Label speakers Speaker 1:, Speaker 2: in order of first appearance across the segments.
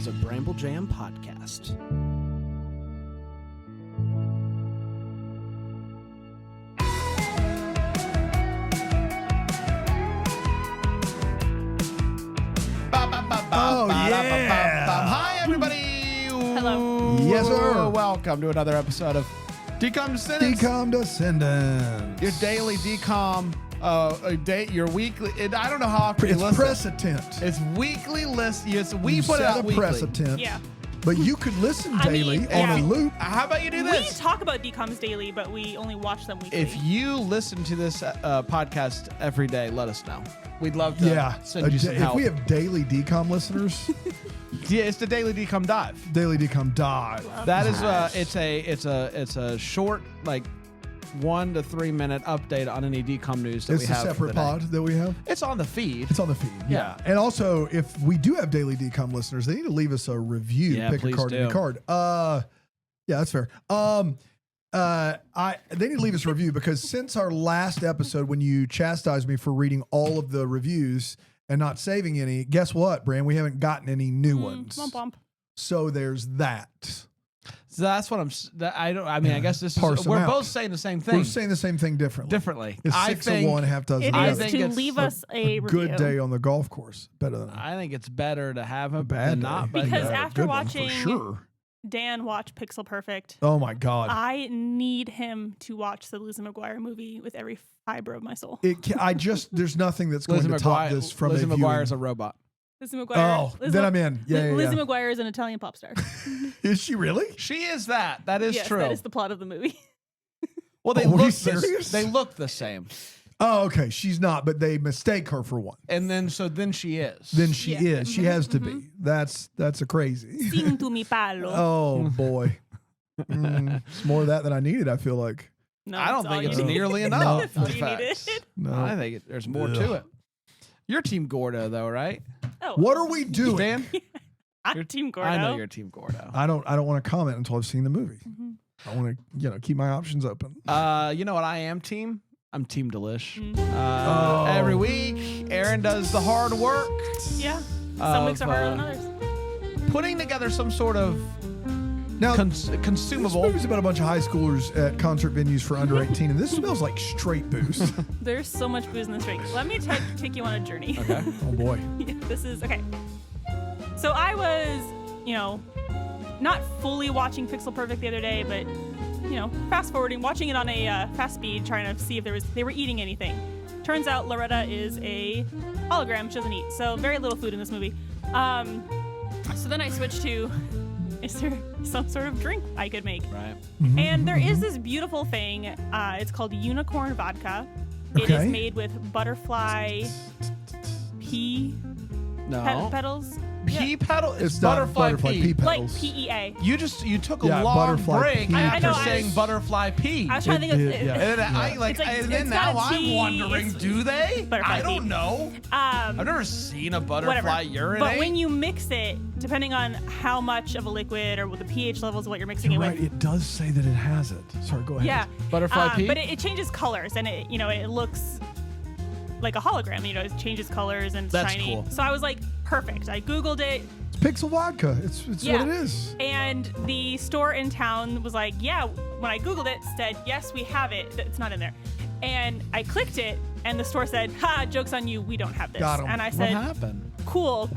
Speaker 1: is a Bramble Jam podcast.
Speaker 2: Oh, yeah.
Speaker 1: Hi, everybody.
Speaker 3: Hello.
Speaker 2: Yes, sir.
Speaker 1: Welcome to another episode of Decom Descendants.
Speaker 2: Decom Descendants.
Speaker 1: Your daily decom, your weekly. I don't know how often you
Speaker 2: It's
Speaker 1: listen.
Speaker 2: precedent.
Speaker 1: It's weekly list. Yes, we
Speaker 2: You
Speaker 1: put
Speaker 2: set
Speaker 1: out
Speaker 2: a
Speaker 1: weekly.
Speaker 2: precedent.
Speaker 3: Yeah.
Speaker 2: But you could listen daily on a loop.
Speaker 1: How about you do
Speaker 3: We
Speaker 1: this?
Speaker 3: talk about decoms daily, but we only watch them weekly.
Speaker 1: If you listen to this podcast every day, let us know. We'd love to send you some
Speaker 2: If
Speaker 1: help.
Speaker 2: we have daily decom listeners,
Speaker 1: Yeah, it's the Daily Decom Dive.
Speaker 2: daily decom dive.
Speaker 1: That is it's a short, like 1 to 3 minute update on any decom news that
Speaker 2: It's
Speaker 1: we
Speaker 2: a
Speaker 1: have.
Speaker 2: separate
Speaker 1: for the day.
Speaker 2: pod that we have.
Speaker 1: It's on the feed.
Speaker 2: It's on the feed.
Speaker 1: Yeah.
Speaker 2: And also, if we do have daily decom listeners, they need to leave us a review.
Speaker 1: Yeah,
Speaker 2: Pick a
Speaker 1: please
Speaker 2: card,
Speaker 1: do.
Speaker 2: any card. Yeah, that's fair. They need to leave us a review because since our last episode, when you chastised me for reading all of the reviews and not saving any, guess what, Bran? We haven't gotten any new ones.
Speaker 3: Womp womp.
Speaker 2: So there's that.
Speaker 1: So that's what I guess this
Speaker 2: Parse
Speaker 1: is.
Speaker 2: them
Speaker 1: We're
Speaker 2: out.
Speaker 1: both saying the same thing.
Speaker 2: We're saying the same thing differently.
Speaker 1: differently.
Speaker 2: It's
Speaker 1: I
Speaker 2: 6
Speaker 1: think
Speaker 2: of one, half dozen
Speaker 3: It
Speaker 2: of the
Speaker 1: I
Speaker 3: is
Speaker 2: other.
Speaker 1: think
Speaker 3: to
Speaker 1: it's
Speaker 3: leave us a review.
Speaker 2: Good day on the golf course. Better than
Speaker 1: I think it's better to have a
Speaker 2: bad
Speaker 1: than
Speaker 2: day.
Speaker 1: not.
Speaker 3: Because
Speaker 1: better.
Speaker 2: Yeah,
Speaker 3: after
Speaker 2: good one, for
Speaker 3: watching
Speaker 2: sure.
Speaker 3: Dan watch Pixel Perfect,
Speaker 2: Oh my God.
Speaker 3: I need him to watch the Lizzie McGuire movie with every fiber of my soul.
Speaker 2: There's nothing that's going
Speaker 1: Lizzie
Speaker 2: to top
Speaker 1: McGuire,
Speaker 2: this from
Speaker 1: Lizzie
Speaker 2: a viewing.
Speaker 1: McGuire's a robot.
Speaker 3: Lizzie McGuire.
Speaker 2: Oh, then I'm in. Yeah,
Speaker 3: Lizzie
Speaker 2: yeah.
Speaker 3: McGuire is an Italian pop star.
Speaker 2: Is she really?
Speaker 1: She is that. That is
Speaker 3: yes,
Speaker 1: true.
Speaker 3: that is the plot of the movie.
Speaker 1: Well, they
Speaker 2: Are we
Speaker 1: look
Speaker 2: serious?
Speaker 1: they look the same,
Speaker 2: Oh, okay. She's not, but they mistake her for one.
Speaker 1: and then she is.
Speaker 2: Then she
Speaker 3: Yeah.
Speaker 2: is. She has to be. That's a crazy.
Speaker 3: Sing to mi palo.
Speaker 2: Oh boy. It's more of that than I needed, I feel like.
Speaker 3: No,
Speaker 1: I don't
Speaker 3: that's all
Speaker 1: think it's
Speaker 3: you need.
Speaker 1: nearly enough.
Speaker 3: That's all
Speaker 1: in
Speaker 3: you
Speaker 1: fact.
Speaker 3: needed.
Speaker 2: No.
Speaker 1: I think there's more to it. You're Team Gordo, though, right?
Speaker 3: Oh,
Speaker 2: What are we doing?
Speaker 1: Dan?
Speaker 3: I'm Team Gordo.
Speaker 1: I know you're Team Gordo.
Speaker 2: I don't want to comment until I've seen the movie.
Speaker 3: Mm-hmm.
Speaker 2: I want to, keep my options open.
Speaker 1: You know what I am, team? I'm Team Delish.
Speaker 2: Oh.
Speaker 1: Every week, Aaron does the hard work
Speaker 3: Yeah. Some weeks are harder
Speaker 1: Of,
Speaker 3: than others.
Speaker 1: putting together some sort of
Speaker 2: Now, this
Speaker 1: consumable.
Speaker 2: movie's about a bunch of high schoolers at concert venues for under 18, and this smells like straight booze.
Speaker 3: There's so much booze in this drink. Let me take you on a journey.
Speaker 1: Okay.
Speaker 2: Oh boy.
Speaker 3: This is okay. So I was, not fully watching Pixel Perfect the other day, but fast forwarding, watching it on a fast speed, trying to see if they were eating anything. Turns out Loretta is a hologram. She doesn't eat, so very little food in this movie. So then I switched to, is there some sort of drink I could make?
Speaker 1: Right.
Speaker 3: And there is this beautiful thing. It's called unicorn vodka. It
Speaker 2: Okay.
Speaker 3: is made with butterfly pea
Speaker 1: No.
Speaker 3: petals.
Speaker 1: Pea petal?
Speaker 2: It's not
Speaker 1: butterfly pea.
Speaker 3: Like
Speaker 2: petals.
Speaker 3: PEA.
Speaker 1: You took a
Speaker 2: Yeah,
Speaker 1: long
Speaker 2: butterfly
Speaker 1: break
Speaker 2: pea
Speaker 1: after
Speaker 2: petals.
Speaker 1: saying butterfly pea.
Speaker 3: I was trying to think of
Speaker 2: did, yeah.
Speaker 1: And then
Speaker 2: Yeah.
Speaker 1: and
Speaker 3: it's
Speaker 1: then
Speaker 3: got
Speaker 1: now
Speaker 3: a
Speaker 1: I'm
Speaker 3: T,
Speaker 1: wondering,
Speaker 3: it's
Speaker 1: do they?
Speaker 3: butterfly
Speaker 1: I don't
Speaker 3: pea.
Speaker 1: know. I've never seen a butterfly
Speaker 3: whatever.
Speaker 1: urinate.
Speaker 3: But when you mix it, depending on how much of a liquid or what the pH levels of what you're mixing
Speaker 2: You're
Speaker 3: it
Speaker 2: right.
Speaker 3: with.
Speaker 2: It does say that it has it. Sorry, go ahead.
Speaker 3: Yeah.
Speaker 1: Butterfly pea?
Speaker 3: But it changes colors and it looks like a hologram. It changes colors and it's
Speaker 1: That's
Speaker 3: shiny.
Speaker 1: cool.
Speaker 3: So I was like, perfect. I Googled it.
Speaker 2: It's Pixel vodka. It's
Speaker 3: Yeah.
Speaker 2: what it is.
Speaker 3: And the store in town was like, yeah, when I Googled it, said, yes, we have it. It's not in there. And I clicked it, and the store said, ha, joke's on you, we don't have this.
Speaker 2: Got 'em.
Speaker 3: And I
Speaker 1: what
Speaker 3: said,
Speaker 1: happened?
Speaker 3: cool,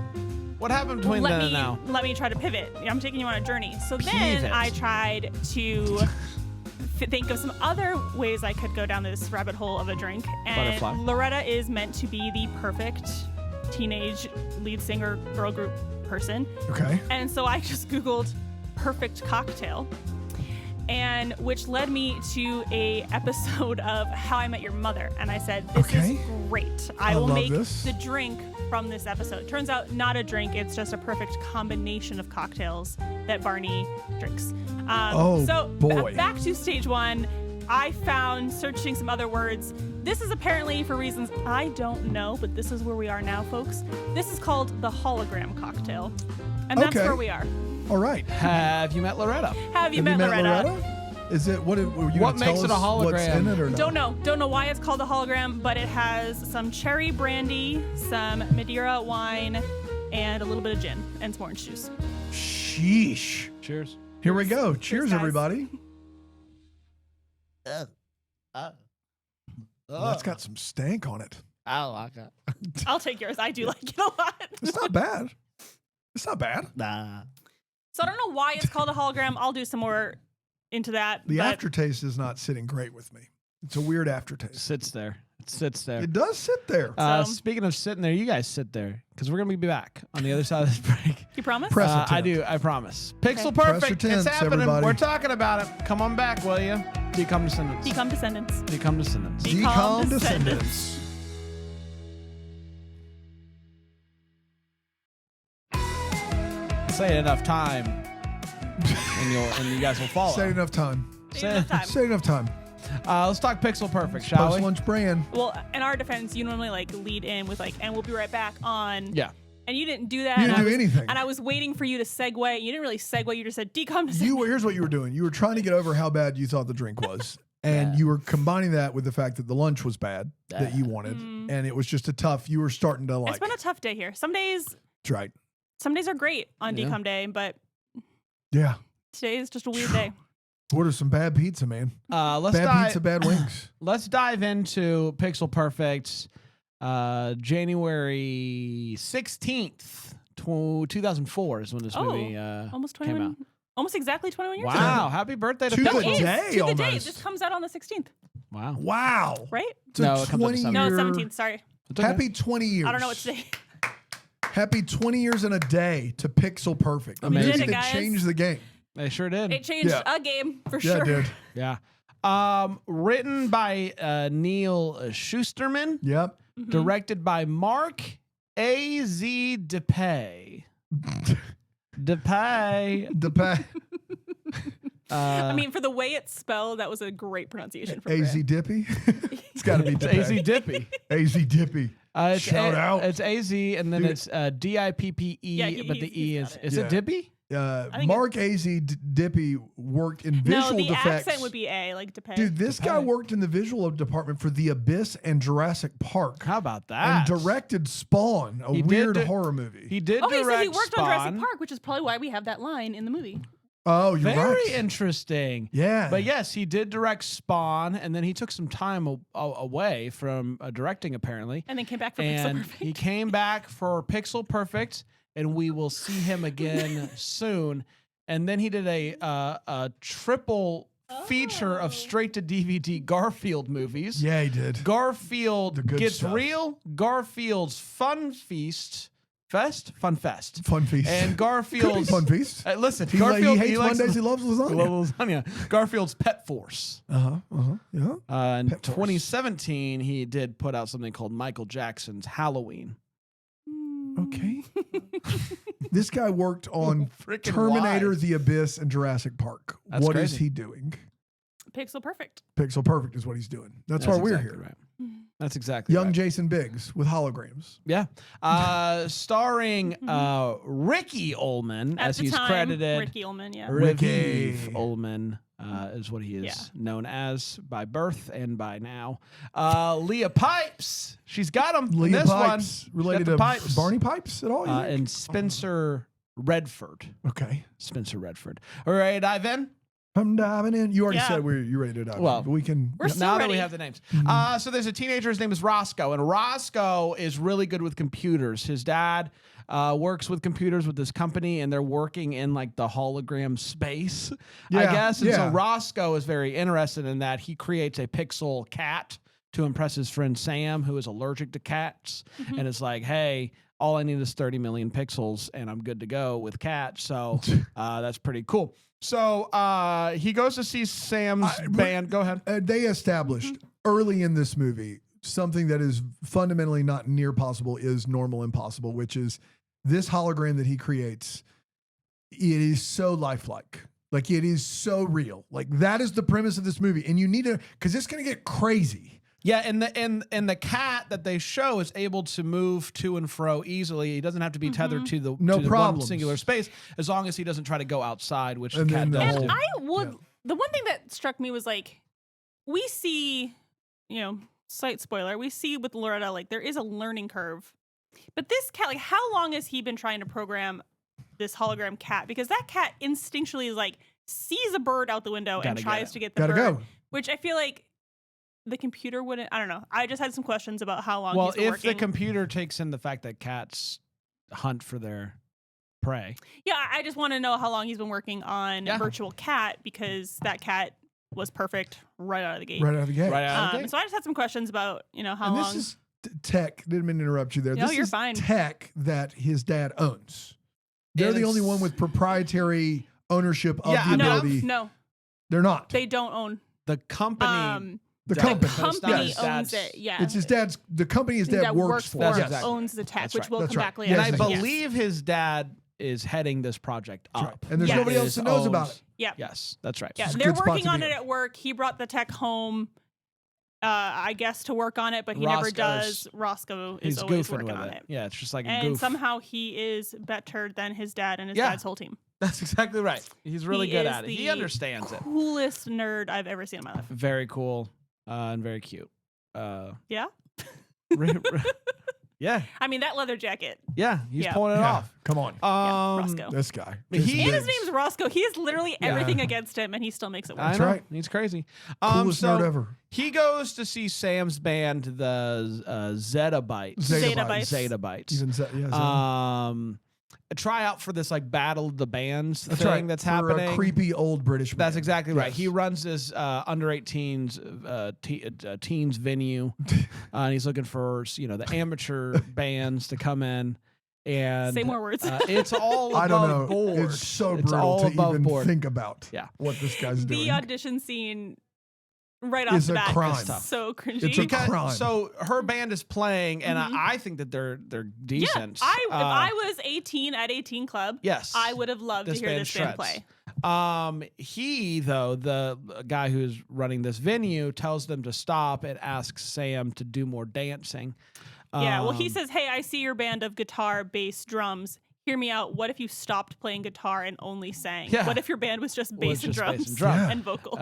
Speaker 1: What happened between then and now?
Speaker 3: let me try to pivot. I'm taking you on a journey. So then
Speaker 1: Pivot.
Speaker 3: I tried to think of some other ways I could go down this rabbit hole of a drink. And
Speaker 1: Butterfly.
Speaker 3: Loretta is meant to be the perfect teenage lead singer girl group person.
Speaker 2: Okay.
Speaker 3: And so I just Googled perfect cocktail, and which led me to a episode of How I Met Your Mother. And I said, this
Speaker 2: Okay.
Speaker 3: is great. I
Speaker 2: I
Speaker 3: will
Speaker 2: love
Speaker 3: make
Speaker 2: this.
Speaker 3: the drink from this episode. Turns out not a drink. It's just a perfect combination of cocktails that Barney drinks. So
Speaker 2: boy.
Speaker 3: back to stage one. I found, searching some other words, this is apparently for reasons I don't know, but this is where we are now, folks. This is called the hologram cocktail. And that's
Speaker 2: Okay.
Speaker 3: where we are.
Speaker 2: All right.
Speaker 1: Have you met Loretta?
Speaker 3: Have you met Loretta?
Speaker 2: Is it what? Were you
Speaker 1: What
Speaker 2: gonna tell
Speaker 1: makes it a
Speaker 2: us What's in
Speaker 1: hologram?
Speaker 2: it or not?
Speaker 3: Don't know why it's called a hologram, but it has some cherry brandy, some Madeira wine, and a little bit of gin and some orange juice.
Speaker 2: Sheesh.
Speaker 1: Cheers.
Speaker 2: Here we go.
Speaker 3: Cheers,
Speaker 2: Cheers,
Speaker 3: guys.
Speaker 2: everybody. That's got some stank on it.
Speaker 4: I like it.
Speaker 3: I'll take yours. I do like it a lot.
Speaker 2: It's not bad. It's not bad.
Speaker 4: Nah.
Speaker 3: So I don't know why it's called a hologram. I'll do some more into that.
Speaker 2: The
Speaker 3: but
Speaker 2: aftertaste is not sitting great with me. It's a weird aftertaste.
Speaker 1: Sits there. It sits there.
Speaker 2: It does sit there.
Speaker 1: Speaking of sitting there, you guys sit there because we're gonna be back on the other side of this break.
Speaker 3: You promise?
Speaker 2: Press a
Speaker 1: I
Speaker 2: tent.
Speaker 1: do. I promise. Pixel
Speaker 2: Press
Speaker 1: perfect.
Speaker 2: your
Speaker 1: It's
Speaker 2: tents,
Speaker 1: happening.
Speaker 2: everybody.
Speaker 1: We're talking about it. Come on back, will you? Decom descendants.
Speaker 3: Decom descendants.
Speaker 1: Decom descendants.
Speaker 2: Decom
Speaker 3: descendants.
Speaker 2: descendants.
Speaker 1: Say it enough time, and you guys will follow.
Speaker 2: Say enough time.
Speaker 3: Say enough time.
Speaker 2: Say enough time.
Speaker 1: Let's talk pixel perfect, shall
Speaker 2: Post
Speaker 1: we?
Speaker 2: lunch brand.
Speaker 3: Well, in our defense, you normally like lead in with like, and we'll be right back on.
Speaker 1: Yeah.
Speaker 3: And you didn't do that.
Speaker 2: You
Speaker 3: and
Speaker 2: didn't
Speaker 3: I
Speaker 2: do
Speaker 3: was-
Speaker 2: anything.
Speaker 3: And I was waiting for you to segue. You didn't really segue. You just said decom descendants.
Speaker 2: Here's what you were doing. You were trying to get over how bad you thought the drink was. And you were combining that with the fact that the lunch was bad that you wanted. And it was just you were starting to like.
Speaker 3: It's been a tough day here. Some days
Speaker 2: That's right.
Speaker 3: are great on
Speaker 1: Yeah.
Speaker 3: decom day, but
Speaker 2: Yeah.
Speaker 3: today is just a weird day.
Speaker 2: Order some bad pizza, man.
Speaker 1: Let's
Speaker 2: Bad
Speaker 1: dive.
Speaker 2: pizza, bad wings.
Speaker 1: Let's dive into Pixel Perfect. January 16th, 2004 is when this movie
Speaker 3: Almost
Speaker 1: came
Speaker 3: 21.
Speaker 1: out.
Speaker 3: Almost exactly 21 years
Speaker 1: Wow!
Speaker 3: ago.
Speaker 1: Happy birthday to
Speaker 2: To
Speaker 1: Pixel.
Speaker 2: the
Speaker 3: It is,
Speaker 2: day,
Speaker 3: to the day.
Speaker 2: almost.
Speaker 3: This comes out on the 16th,
Speaker 1: Wow.
Speaker 2: Wow.
Speaker 3: right?
Speaker 2: It's a
Speaker 1: No, it comes up
Speaker 2: 20
Speaker 1: December.
Speaker 3: No,
Speaker 2: year.
Speaker 3: it's 17th. Sorry.
Speaker 1: It's okay.
Speaker 2: Happy 20 years.
Speaker 3: I don't know what today.
Speaker 2: Happy 20 years in a day to Pixel Perfect.
Speaker 1: We did
Speaker 2: Movie
Speaker 1: it,
Speaker 2: that
Speaker 3: guys.
Speaker 2: changed the game.
Speaker 1: They sure did.
Speaker 3: It changed
Speaker 2: Yeah.
Speaker 3: a game for
Speaker 2: Yeah,
Speaker 3: sure.
Speaker 2: dude.
Speaker 1: Yeah. Written by Neil Schusterman,
Speaker 2: Yep.
Speaker 1: directed by Mark A.Z. DePay. DePay.
Speaker 2: The pa-
Speaker 3: I mean, for the way it's spelled, that was a great pronunciation for
Speaker 2: AZ
Speaker 3: Brad.
Speaker 2: Dippy. It's got to be
Speaker 1: It's A.Z. Dippy.
Speaker 2: AZ Dippy.
Speaker 1: It's
Speaker 2: Shout out.
Speaker 1: It's A.Z. and then
Speaker 2: Dude.
Speaker 1: it's D-I-P-P-E,
Speaker 3: Yeah,
Speaker 1: but the E
Speaker 3: he's
Speaker 1: is...
Speaker 3: got it.
Speaker 1: Is
Speaker 2: Yeah.
Speaker 1: it Dippy?
Speaker 3: think
Speaker 2: Mark AZ Dippy worked in
Speaker 3: No,
Speaker 2: visual
Speaker 3: the
Speaker 2: effects.
Speaker 3: accent would be A, like to pay.
Speaker 2: Dude, this guy
Speaker 1: Depay.
Speaker 2: worked in the visual department for The Abyss and Jurassic Park.
Speaker 1: How about
Speaker 2: And
Speaker 1: that?
Speaker 2: directed Spawn, a
Speaker 1: He did
Speaker 2: weird
Speaker 1: do-
Speaker 2: horror movie.
Speaker 1: He did
Speaker 3: okay,
Speaker 1: direct
Speaker 3: so he worked
Speaker 1: Spawn.
Speaker 3: on Jurassic Park, which is probably why we have that line in the movie.
Speaker 2: Oh, you're
Speaker 1: Very
Speaker 2: right.
Speaker 1: interesting.
Speaker 2: Yeah.
Speaker 1: But yes, he did direct Spawn, and then he took some time away from directing, apparently.
Speaker 3: And then came back for Pixel
Speaker 1: And
Speaker 3: Perfect.
Speaker 1: he came back for Pixel Perfect, and we will see him again soon. And then he did a triple feature of straight to DVD Garfield movies.
Speaker 2: Yeah, he did.
Speaker 1: Garfield
Speaker 2: The good
Speaker 1: Gets
Speaker 2: stuff.
Speaker 1: Real, Garfield's Fun Fest,
Speaker 2: Fun feast.
Speaker 1: and
Speaker 2: Could be
Speaker 1: Garfield's
Speaker 2: fun feast.
Speaker 1: listen,
Speaker 2: He,
Speaker 1: Garfield
Speaker 2: he hates
Speaker 1: likes
Speaker 2: Mondays. He loves lasagna.
Speaker 1: lasagna. Garfield's Pet Force.
Speaker 2: Yeah.
Speaker 1: In
Speaker 2: Pet Force.
Speaker 1: 2017, he did put out something called Michael Jackson's Halloween.
Speaker 2: Okay. This guy worked on
Speaker 1: Freaking
Speaker 2: Terminator,
Speaker 1: wise.
Speaker 2: The Abyss, and Jurassic Park.
Speaker 1: That's
Speaker 2: What is
Speaker 1: crazy.
Speaker 2: he doing?
Speaker 3: Pixel Perfect.
Speaker 2: Pixel Perfect is what he's doing. That's why we're
Speaker 1: exactly
Speaker 2: here.
Speaker 1: Right. That's exactly
Speaker 2: Young
Speaker 1: right.
Speaker 2: Jason Biggs with holograms.
Speaker 1: Yeah. Starring Ricky Ullman,
Speaker 3: At
Speaker 1: as
Speaker 3: the
Speaker 1: he's
Speaker 3: time,
Speaker 1: credited.
Speaker 3: Ricky Ullman, yeah.
Speaker 2: Ricky.
Speaker 1: Raviv Ullman is what he is
Speaker 3: Yeah.
Speaker 1: known as by birth and by now. Leah Pipes. She's got him in
Speaker 2: Leah
Speaker 1: this
Speaker 2: Pipes,
Speaker 1: one.
Speaker 2: related
Speaker 1: She's
Speaker 2: to
Speaker 1: got the Pipes.
Speaker 2: Barney Pipes at all? you think?
Speaker 1: And Spencer Redford.
Speaker 2: Okay.
Speaker 1: Spencer Redford. All right, Ivan.
Speaker 2: I'm diving in. You already
Speaker 3: Yeah.
Speaker 2: said you're ready to dive
Speaker 1: Well,
Speaker 2: in. But we can.
Speaker 3: We're still
Speaker 1: Now that
Speaker 3: ready.
Speaker 1: we have the names.
Speaker 2: Mm-hmm.
Speaker 1: So there's a teenager. His name is Roscoe. And Roscoe is really good with computers. His dad works with computers with this company, and they're working in like the hologram space, I
Speaker 2: Yeah,
Speaker 1: guess. And so
Speaker 2: yeah.
Speaker 1: Roscoe is very interested in that. He creates a pixel cat to impress his friend Sam, who is allergic to cats. And it's like, hey, all I need is 30 million pixels, and I'm good to go with cats. So that's pretty cool. So he goes to see Sam's band. Go ahead.
Speaker 2: They established early in this movie something that is fundamentally not near possible is normal impossible, which is this hologram that he creates. It is so lifelike. Like it is so real. Like that is the premise of this movie. And you need to, because it's going to get crazy.
Speaker 1: Yeah, and the cat that they show is able to move to and fro easily. He doesn't have to be tethered to the,
Speaker 2: No
Speaker 1: to the one
Speaker 2: problems.
Speaker 1: singular space, as long as he doesn't try to go outside, which
Speaker 2: And
Speaker 1: the cat
Speaker 2: then the
Speaker 1: does.
Speaker 2: whole-
Speaker 1: do.
Speaker 3: I would. The one thing that struck me was like, we see, slight spoiler, we see with Loretta, like there is a learning curve But this cat, like, how long has he been trying to program this hologram cat? Because that cat instinctually is like sees a bird out the window and
Speaker 1: Gotta get
Speaker 3: tries
Speaker 1: it.
Speaker 3: to get the
Speaker 2: Gotta
Speaker 3: bird,
Speaker 2: go.
Speaker 3: which I feel like the computer wouldn't. I don't know. I just had some questions about how long
Speaker 1: Well,
Speaker 3: he's been
Speaker 1: if
Speaker 3: working.
Speaker 1: the computer takes in the fact that cats hunt for their prey.
Speaker 3: Yeah, I just want to know how long he's been working on
Speaker 1: Yeah.
Speaker 3: Virtual Cat, because that cat was perfect right out of the gate.
Speaker 2: Right out of the gate.
Speaker 1: Right out of the gate.
Speaker 3: So I just had some questions about, how
Speaker 2: And
Speaker 3: long.
Speaker 2: this is tech. Didn't mean to interrupt you there.
Speaker 3: No,
Speaker 2: this
Speaker 3: you're
Speaker 2: is
Speaker 3: fine.
Speaker 2: tech that his dad owns. They're
Speaker 1: And
Speaker 2: the
Speaker 1: it's-
Speaker 2: only one with proprietary ownership of
Speaker 1: Yeah,
Speaker 2: the
Speaker 1: I mean,
Speaker 2: ability.
Speaker 3: no,
Speaker 2: They're not.
Speaker 3: they don't own.
Speaker 1: The company.
Speaker 2: The
Speaker 1: does,
Speaker 2: company.
Speaker 1: but it's not
Speaker 3: Company
Speaker 1: his
Speaker 3: owns
Speaker 1: dad's-
Speaker 3: it. Yeah,
Speaker 2: It's his dad's. The company his dad
Speaker 3: that
Speaker 2: works for.
Speaker 3: Yes.
Speaker 1: exactly
Speaker 3: owns the tech,
Speaker 1: That's
Speaker 3: which
Speaker 1: right.
Speaker 3: we'll
Speaker 2: That's
Speaker 3: come
Speaker 2: right.
Speaker 3: back later.
Speaker 2: Yes,
Speaker 1: And I
Speaker 2: yes.
Speaker 1: believe his dad is heading this project
Speaker 2: That's
Speaker 1: up.
Speaker 2: right. And there's
Speaker 3: Yes.
Speaker 2: nobody else that knows about it.
Speaker 3: Yeah.
Speaker 1: Yes, that's right.
Speaker 3: Yeah,
Speaker 2: It's a
Speaker 3: they're
Speaker 2: good spot
Speaker 3: working
Speaker 2: to
Speaker 3: on
Speaker 2: be
Speaker 3: it
Speaker 2: in.
Speaker 3: at work. He brought the tech home, I guess, to work on it, but he never
Speaker 1: Roscoe's-
Speaker 3: does. Roscoe
Speaker 1: He's
Speaker 3: is always
Speaker 1: goofing
Speaker 3: working
Speaker 1: with
Speaker 3: on
Speaker 1: it.
Speaker 3: it.
Speaker 1: Yeah, it's just like a
Speaker 3: And
Speaker 1: goof.
Speaker 3: somehow he is better than his dad and his
Speaker 1: Yeah.
Speaker 3: dad's whole team.
Speaker 1: That's exactly right. He's really
Speaker 3: He
Speaker 1: good
Speaker 3: is
Speaker 1: at it. He
Speaker 3: the
Speaker 1: understands it.
Speaker 3: Coolest nerd I've ever seen in my life.
Speaker 1: Very cool and very cute.
Speaker 3: Yeah?
Speaker 1: Yeah,
Speaker 3: I mean, that leather jacket.
Speaker 1: yeah. He's
Speaker 3: Yeah.
Speaker 1: pulling it
Speaker 2: Yeah,
Speaker 1: off.
Speaker 2: come on.
Speaker 3: Roscoe.
Speaker 2: This guy.
Speaker 1: He-
Speaker 2: Jason
Speaker 1: And
Speaker 3: And his
Speaker 2: Biggs.
Speaker 3: name's Roscoe. He has literally
Speaker 1: Yeah.
Speaker 3: everything against him, and he still makes it work.
Speaker 1: I
Speaker 2: That's
Speaker 1: know.
Speaker 2: right.
Speaker 1: He's crazy.
Speaker 2: Coolest
Speaker 1: so
Speaker 2: nerd ever.
Speaker 1: He goes to see Sam's band, the Zetabytes.
Speaker 3: Zetabytes.
Speaker 2: Even yeah,
Speaker 1: A tryout for this like battle of the bands
Speaker 2: that's
Speaker 1: thing
Speaker 2: right.
Speaker 1: that's
Speaker 2: For
Speaker 1: happening.
Speaker 2: A creepy old British man.
Speaker 1: That's exactly right.
Speaker 2: Yes.
Speaker 1: He runs this under 18s teens venue, and he's looking for the amateur bands to come in. And
Speaker 3: Say more words.
Speaker 1: it's all above
Speaker 2: I don't know.
Speaker 1: board.
Speaker 2: It's so
Speaker 1: It's
Speaker 2: brutal
Speaker 1: all
Speaker 2: to
Speaker 1: above
Speaker 2: even
Speaker 1: board.
Speaker 2: think about
Speaker 1: Yeah.
Speaker 2: what this guy's
Speaker 3: The
Speaker 2: doing.
Speaker 3: audition scene right off
Speaker 2: It's
Speaker 3: the
Speaker 2: a
Speaker 3: bat
Speaker 2: crime.
Speaker 3: is so cringy.
Speaker 2: It's a
Speaker 1: Because-
Speaker 2: crime.
Speaker 1: So her band is playing, and
Speaker 3: Mhm.
Speaker 1: I think that they're
Speaker 3: yeah,
Speaker 1: decent.
Speaker 3: if I was 18 at 18 Club,
Speaker 1: yes,
Speaker 3: I would have loved to hear this band play.
Speaker 1: He, though, the guy who's running this venue, tells them to stop and asks Sam to do more dancing.
Speaker 3: Yeah, well, he
Speaker 1: Um,
Speaker 3: says, "Hey, I see your band of guitar, bass, drums. Hear me out. What if you stopped playing guitar and only sang?
Speaker 1: Yeah.
Speaker 3: What if your band was just
Speaker 1: Was
Speaker 3: bass, and,
Speaker 1: just
Speaker 3: drums
Speaker 1: bass and drums.
Speaker 2: Yeah.
Speaker 3: and vocals?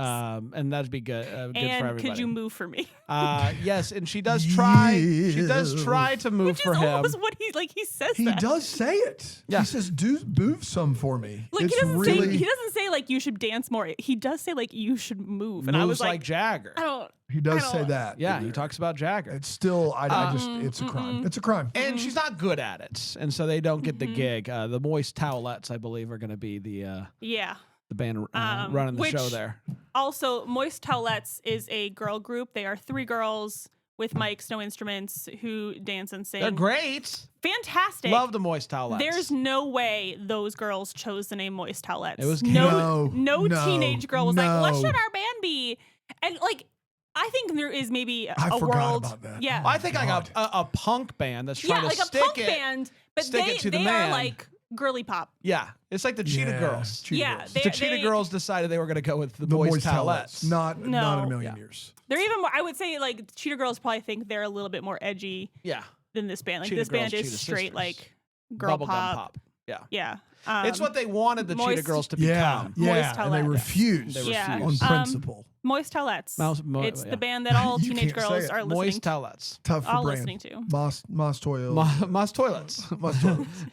Speaker 1: and that'd be good. Good for
Speaker 3: and
Speaker 1: everybody.
Speaker 3: could you move for me?"
Speaker 1: Yes, and she does try. She does
Speaker 2: Yeah.
Speaker 1: try to move
Speaker 3: Which
Speaker 1: for
Speaker 3: is
Speaker 1: him.
Speaker 3: almost what he says.
Speaker 2: He
Speaker 3: that.
Speaker 2: does say it.
Speaker 1: Yeah.
Speaker 2: He says, "Do move some for me."
Speaker 3: Like
Speaker 2: it's
Speaker 3: he doesn't
Speaker 2: really.
Speaker 3: say he doesn't say like you should dance more. He does say like you should move. And I
Speaker 1: Moves
Speaker 3: was like,
Speaker 1: Jagger.
Speaker 3: I don't.
Speaker 2: He does
Speaker 3: I
Speaker 2: say
Speaker 3: don't-
Speaker 2: that.
Speaker 1: Yeah, he talks about Jagger.
Speaker 2: It's still. I just. It's a crime. It's a crime.
Speaker 1: And she's not good at it, and so they don't get
Speaker 3: Mm-hmm.
Speaker 1: the gig. The Moist Towelettes, I believe, are going to be the
Speaker 3: Yeah.
Speaker 1: band running the show
Speaker 3: which-
Speaker 1: there.
Speaker 3: Also, Moist Towelettes is a girl group. They are 3 girls with mics, no instruments, who dance and sing.
Speaker 1: They're great.
Speaker 3: Fantastic.
Speaker 1: Love the Moist Towelettes.
Speaker 3: There's no way those girls chose the name Moist Towelettes.
Speaker 1: It was
Speaker 3: no
Speaker 2: No,
Speaker 3: teenage girl was like,
Speaker 2: no.
Speaker 3: "What should our band be?" And like, I think there is maybe
Speaker 2: I
Speaker 3: a
Speaker 2: forgot
Speaker 3: world.
Speaker 2: about that.
Speaker 3: Yeah,
Speaker 2: Oh,
Speaker 1: I think like
Speaker 2: God.
Speaker 1: a punk band that's trying
Speaker 3: yeah,
Speaker 1: to
Speaker 3: like a
Speaker 1: stick
Speaker 3: punk
Speaker 1: it.
Speaker 3: band, but
Speaker 1: stick
Speaker 3: they
Speaker 1: it to the
Speaker 3: they
Speaker 1: man.
Speaker 3: are like girly pop.
Speaker 1: Yeah, it's like the Cheetah
Speaker 2: Yeah,
Speaker 1: Girls.
Speaker 2: Cheetah
Speaker 3: Yeah,
Speaker 2: Girls.
Speaker 3: they-
Speaker 1: The Cheetah Girls decided they were going to go with the,
Speaker 2: The
Speaker 1: Moist
Speaker 2: Moist
Speaker 1: Towelettes.
Speaker 2: Towelettes. Not in a
Speaker 3: No.
Speaker 2: million
Speaker 1: Yeah.
Speaker 2: years.
Speaker 3: They're even more. I would say like Cheetah Girls probably think they're a little bit more edgy
Speaker 1: Yeah,
Speaker 3: than this band. Like
Speaker 1: Cheetah
Speaker 3: this band
Speaker 1: Girls,
Speaker 3: is
Speaker 1: Cheetah
Speaker 3: straight
Speaker 1: Sisters.
Speaker 3: like girl
Speaker 1: bubblegum
Speaker 3: pop.
Speaker 1: Yeah,
Speaker 3: Yeah,
Speaker 1: it's what they wanted the Cheetah
Speaker 3: Moist-
Speaker 1: Girls to
Speaker 2: Yeah,
Speaker 1: become.
Speaker 2: yeah,
Speaker 3: Moist
Speaker 2: and they
Speaker 3: Towelettes.
Speaker 2: refuse
Speaker 1: They
Speaker 3: Yeah.
Speaker 1: refuse.
Speaker 2: on principle.
Speaker 3: Moist Towelettes. It's
Speaker 1: yeah.
Speaker 3: the band that all
Speaker 2: You
Speaker 3: teenage
Speaker 2: can't say
Speaker 3: girls
Speaker 2: it.
Speaker 3: are listening
Speaker 1: Moist
Speaker 3: to.
Speaker 1: Towelettes.
Speaker 2: Tough for
Speaker 3: All
Speaker 2: brand.
Speaker 3: listening to.
Speaker 2: Moss toil.
Speaker 1: Moss Toilets.
Speaker 2: Moss toilets.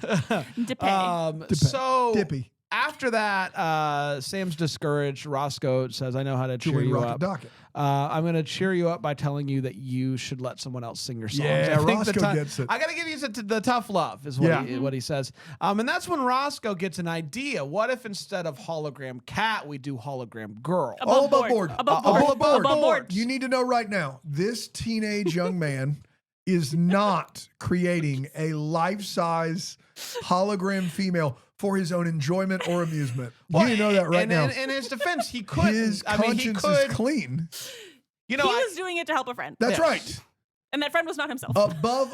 Speaker 3: Depay.
Speaker 1: So
Speaker 2: Dippy.
Speaker 1: after that, Sam's discouraged. Roscoe says, "I know how to cheer
Speaker 2: Chewing
Speaker 1: you
Speaker 2: rocket
Speaker 1: up.
Speaker 2: docket.
Speaker 1: I'm going to cheer you up by telling you that you should let someone else sing your songs."
Speaker 2: Yeah,
Speaker 1: I think the
Speaker 2: Roscoe gets it.
Speaker 1: I got to give you the tough love, is what,
Speaker 2: Yeah.
Speaker 1: what he says. And that's when Roscoe gets an idea. What if instead of hologram cat, we do hologram girl?
Speaker 2: All above board.
Speaker 3: Above
Speaker 2: All
Speaker 3: board.
Speaker 2: above
Speaker 3: Above board.
Speaker 2: You need to know right now, this teenage young man is not creating a life-size hologram female for his own enjoyment or amusement. You need to know that right
Speaker 1: and
Speaker 2: now.
Speaker 1: In his defense, he could.
Speaker 2: His
Speaker 1: I mean, he
Speaker 2: conscience
Speaker 1: could.
Speaker 2: is clean.
Speaker 1: You know,
Speaker 3: He
Speaker 1: I-
Speaker 3: was doing it to help a friend.
Speaker 2: That's
Speaker 1: Yeah.
Speaker 2: right.
Speaker 3: And that friend was not himself.
Speaker 2: Above.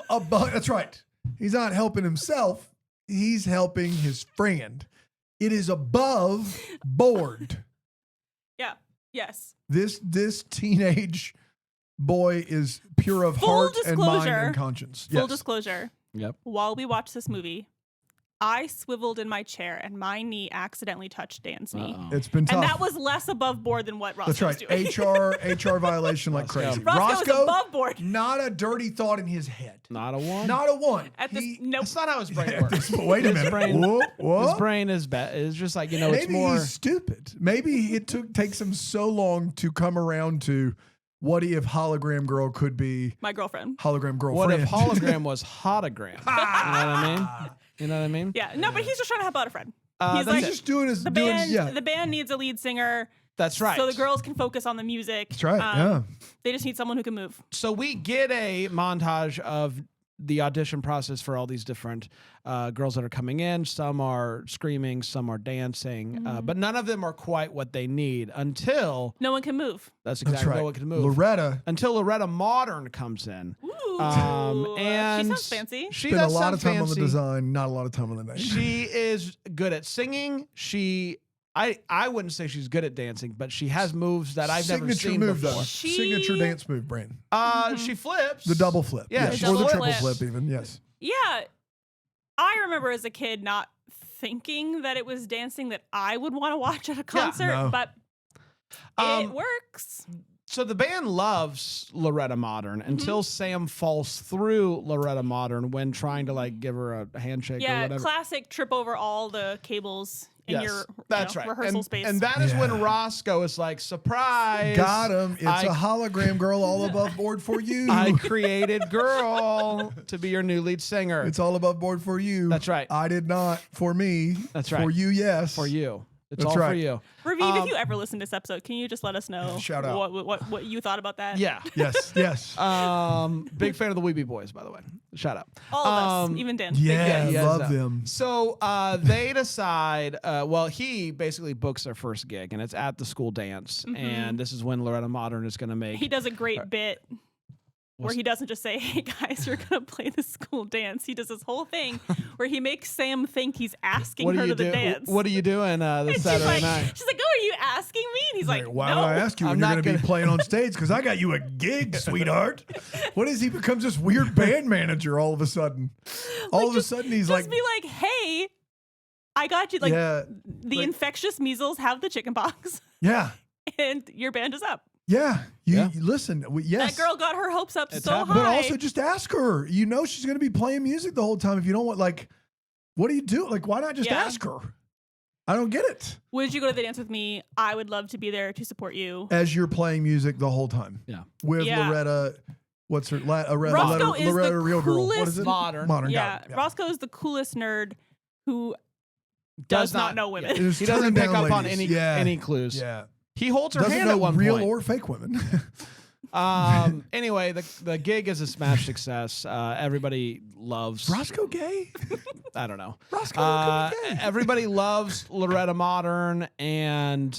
Speaker 2: That's right. He's not helping himself. He's helping his friend. It is above board.
Speaker 3: Yeah. Yes.
Speaker 2: This teenage boy is pure of
Speaker 3: Full
Speaker 2: heart and mind
Speaker 3: disclosure.
Speaker 2: and conscience.
Speaker 3: Full
Speaker 2: Yes.
Speaker 3: disclosure.
Speaker 1: Yep.
Speaker 3: While we watched this movie, I swiveled in my chair and my knee accidentally touched Dan's knee.
Speaker 2: It's been tough.
Speaker 3: And that was less above board than what Roscoe
Speaker 2: That's
Speaker 3: was
Speaker 2: right.
Speaker 3: doing.
Speaker 2: HR violation like crazy.
Speaker 3: Roscoe was above board.
Speaker 2: Not a dirty thought in his head.
Speaker 1: Not a one.
Speaker 2: Not a one.
Speaker 3: At this, nope.
Speaker 1: That's not how his brain works.
Speaker 2: Wait a minute.
Speaker 1: His brain is is just like,
Speaker 2: Maybe
Speaker 1: it's more.
Speaker 2: he's stupid. Maybe it takes him so long to come around to what if hologram girl could be
Speaker 3: My girlfriend.
Speaker 2: hologram girlfriend.
Speaker 1: What if hologram was hotogram? You know what I mean? You know what I mean?
Speaker 3: Yeah, no, but he's just trying to help out a friend. He's
Speaker 1: that's
Speaker 3: like,
Speaker 2: He's just doing his
Speaker 3: the
Speaker 2: doing
Speaker 3: band.
Speaker 2: yeah.
Speaker 3: The band needs a lead singer.
Speaker 1: That's right.
Speaker 3: So the girls can focus on the music.
Speaker 2: That's right. Yeah.
Speaker 3: They just need someone who can move.
Speaker 1: So we get a montage of the audition process for all these different girls that are coming in. Some are screaming, some are dancing, but none of them are quite what they need until
Speaker 3: No one can move.
Speaker 1: that's
Speaker 2: That's
Speaker 1: exactly
Speaker 2: right.
Speaker 1: no one can move.
Speaker 2: Loretta.
Speaker 1: Until Loretta Modern comes in.
Speaker 3: Ooh.
Speaker 1: And
Speaker 3: she sounds fancy.
Speaker 1: She
Speaker 2: Spent a
Speaker 1: does
Speaker 2: lot
Speaker 1: sound
Speaker 2: of time on the
Speaker 1: fancy.
Speaker 2: design, not a lot of time on the name.
Speaker 1: She is good at singing. I wouldn't say she's good at dancing, but she has moves that I've never
Speaker 2: Signature
Speaker 1: seen
Speaker 2: move
Speaker 1: before.
Speaker 2: though.
Speaker 3: She-
Speaker 2: Signature dance move, Brandon.
Speaker 1: She flips.
Speaker 2: The double flip.
Speaker 1: Yeah,
Speaker 2: yes.
Speaker 1: she
Speaker 2: Or the
Speaker 3: double
Speaker 2: triple
Speaker 3: flips.
Speaker 2: flip even. Yes.
Speaker 3: Yeah. I remember as a kid not thinking that it was dancing that I would want to watch at a concert,
Speaker 2: no.
Speaker 3: but
Speaker 1: Um,
Speaker 3: it works.
Speaker 1: So the band loves Loretta Modern until Sam falls through Loretta Modern when trying to like give her a handshake or
Speaker 3: Yeah,
Speaker 1: whatever.
Speaker 3: classic trip over all the cables in your
Speaker 1: that's right.
Speaker 3: rehearsal
Speaker 1: and,
Speaker 3: space.
Speaker 1: And that is when
Speaker 2: Yeah.
Speaker 1: Roscoe is like, surprise.
Speaker 2: Got him. It's
Speaker 1: I-
Speaker 2: a hologram girl all above board for you.
Speaker 1: I created girl to be your new lead singer.
Speaker 2: It's all above board for you.
Speaker 1: That's right.
Speaker 2: I did not. For me.
Speaker 1: That's right.
Speaker 2: For you, yes.
Speaker 1: for you. It's
Speaker 2: That's
Speaker 1: all for
Speaker 2: right.
Speaker 1: you.
Speaker 3: Raviv, if you ever listen to this episode, can you just let us know
Speaker 2: Shout out.
Speaker 3: what you thought about that?
Speaker 1: Yeah.
Speaker 2: Yes. Yes.
Speaker 1: Big fan of the Weeby Boys, by the way. Shout out.
Speaker 3: All of us, even Dan.
Speaker 2: yeah.
Speaker 1: he has
Speaker 2: Love
Speaker 1: that.
Speaker 2: them.
Speaker 1: So they decide, he basically books their first gig, and it's at the school dance. And this is when Loretta Modern is going to make.
Speaker 3: He does a great bit where he doesn't just say, "Hey guys, you're gonna play the school dance." He does this whole thing where he makes Sam think he's asking
Speaker 1: What are
Speaker 3: her
Speaker 1: you
Speaker 3: to the
Speaker 1: doing?
Speaker 3: dance.
Speaker 1: What are you doing this
Speaker 3: And
Speaker 1: Saturday night?
Speaker 3: she's like, "Oh, are you asking me?" And he's like,
Speaker 2: Why
Speaker 3: "No."
Speaker 2: would I ask you
Speaker 1: I'm
Speaker 2: when you're
Speaker 1: not
Speaker 2: going to be
Speaker 1: gonna-
Speaker 2: playing on stage? Because I got you a gig, sweetheart. What is he becomes this weird band manager all of a sudden? All of a sudden he's
Speaker 3: Just
Speaker 2: like,
Speaker 3: be like, "Hey, I got you." Like
Speaker 2: yeah,
Speaker 3: the
Speaker 2: like-
Speaker 3: infectious measles have the chicken pox,
Speaker 2: yeah,
Speaker 3: and your band is up.
Speaker 2: yeah. You
Speaker 1: Yeah.
Speaker 2: listen. Yes.
Speaker 3: That girl got her hopes up
Speaker 1: It's
Speaker 3: so
Speaker 1: happening.
Speaker 3: high.
Speaker 2: But also just ask her. You know she's going to be playing music the whole time. If you don't want, like, what do you do? Like, why not just
Speaker 3: Yeah.
Speaker 2: ask her? I don't get it.
Speaker 3: Would you go to the dance with me? I would love to be there to support you.
Speaker 2: As you're playing music the whole time.
Speaker 1: Yeah.
Speaker 2: With
Speaker 3: Yeah.
Speaker 2: Loretta, what's her? Loretta,
Speaker 3: Roscoe is
Speaker 2: Loretta,
Speaker 3: the
Speaker 2: real girl. What
Speaker 3: coolest-
Speaker 2: is it?
Speaker 1: Modern.
Speaker 2: Modern.
Speaker 3: Yeah,
Speaker 2: got it.
Speaker 3: Roscoe is the coolest nerd who does not know women.
Speaker 2: It is
Speaker 1: He doesn't
Speaker 2: turning
Speaker 1: pick
Speaker 2: down
Speaker 1: up on
Speaker 2: ladies.
Speaker 1: any clues.
Speaker 2: Yeah.
Speaker 1: He holds her
Speaker 2: Doesn't
Speaker 1: hand
Speaker 2: know
Speaker 1: at one
Speaker 2: real
Speaker 1: point.
Speaker 2: or fake women.
Speaker 1: Anyway, the gig is a smash success. Everybody loves.
Speaker 2: Roscoe gay?
Speaker 1: I don't know.
Speaker 2: Roscoe gay?
Speaker 1: Everybody loves Loretta Modern, and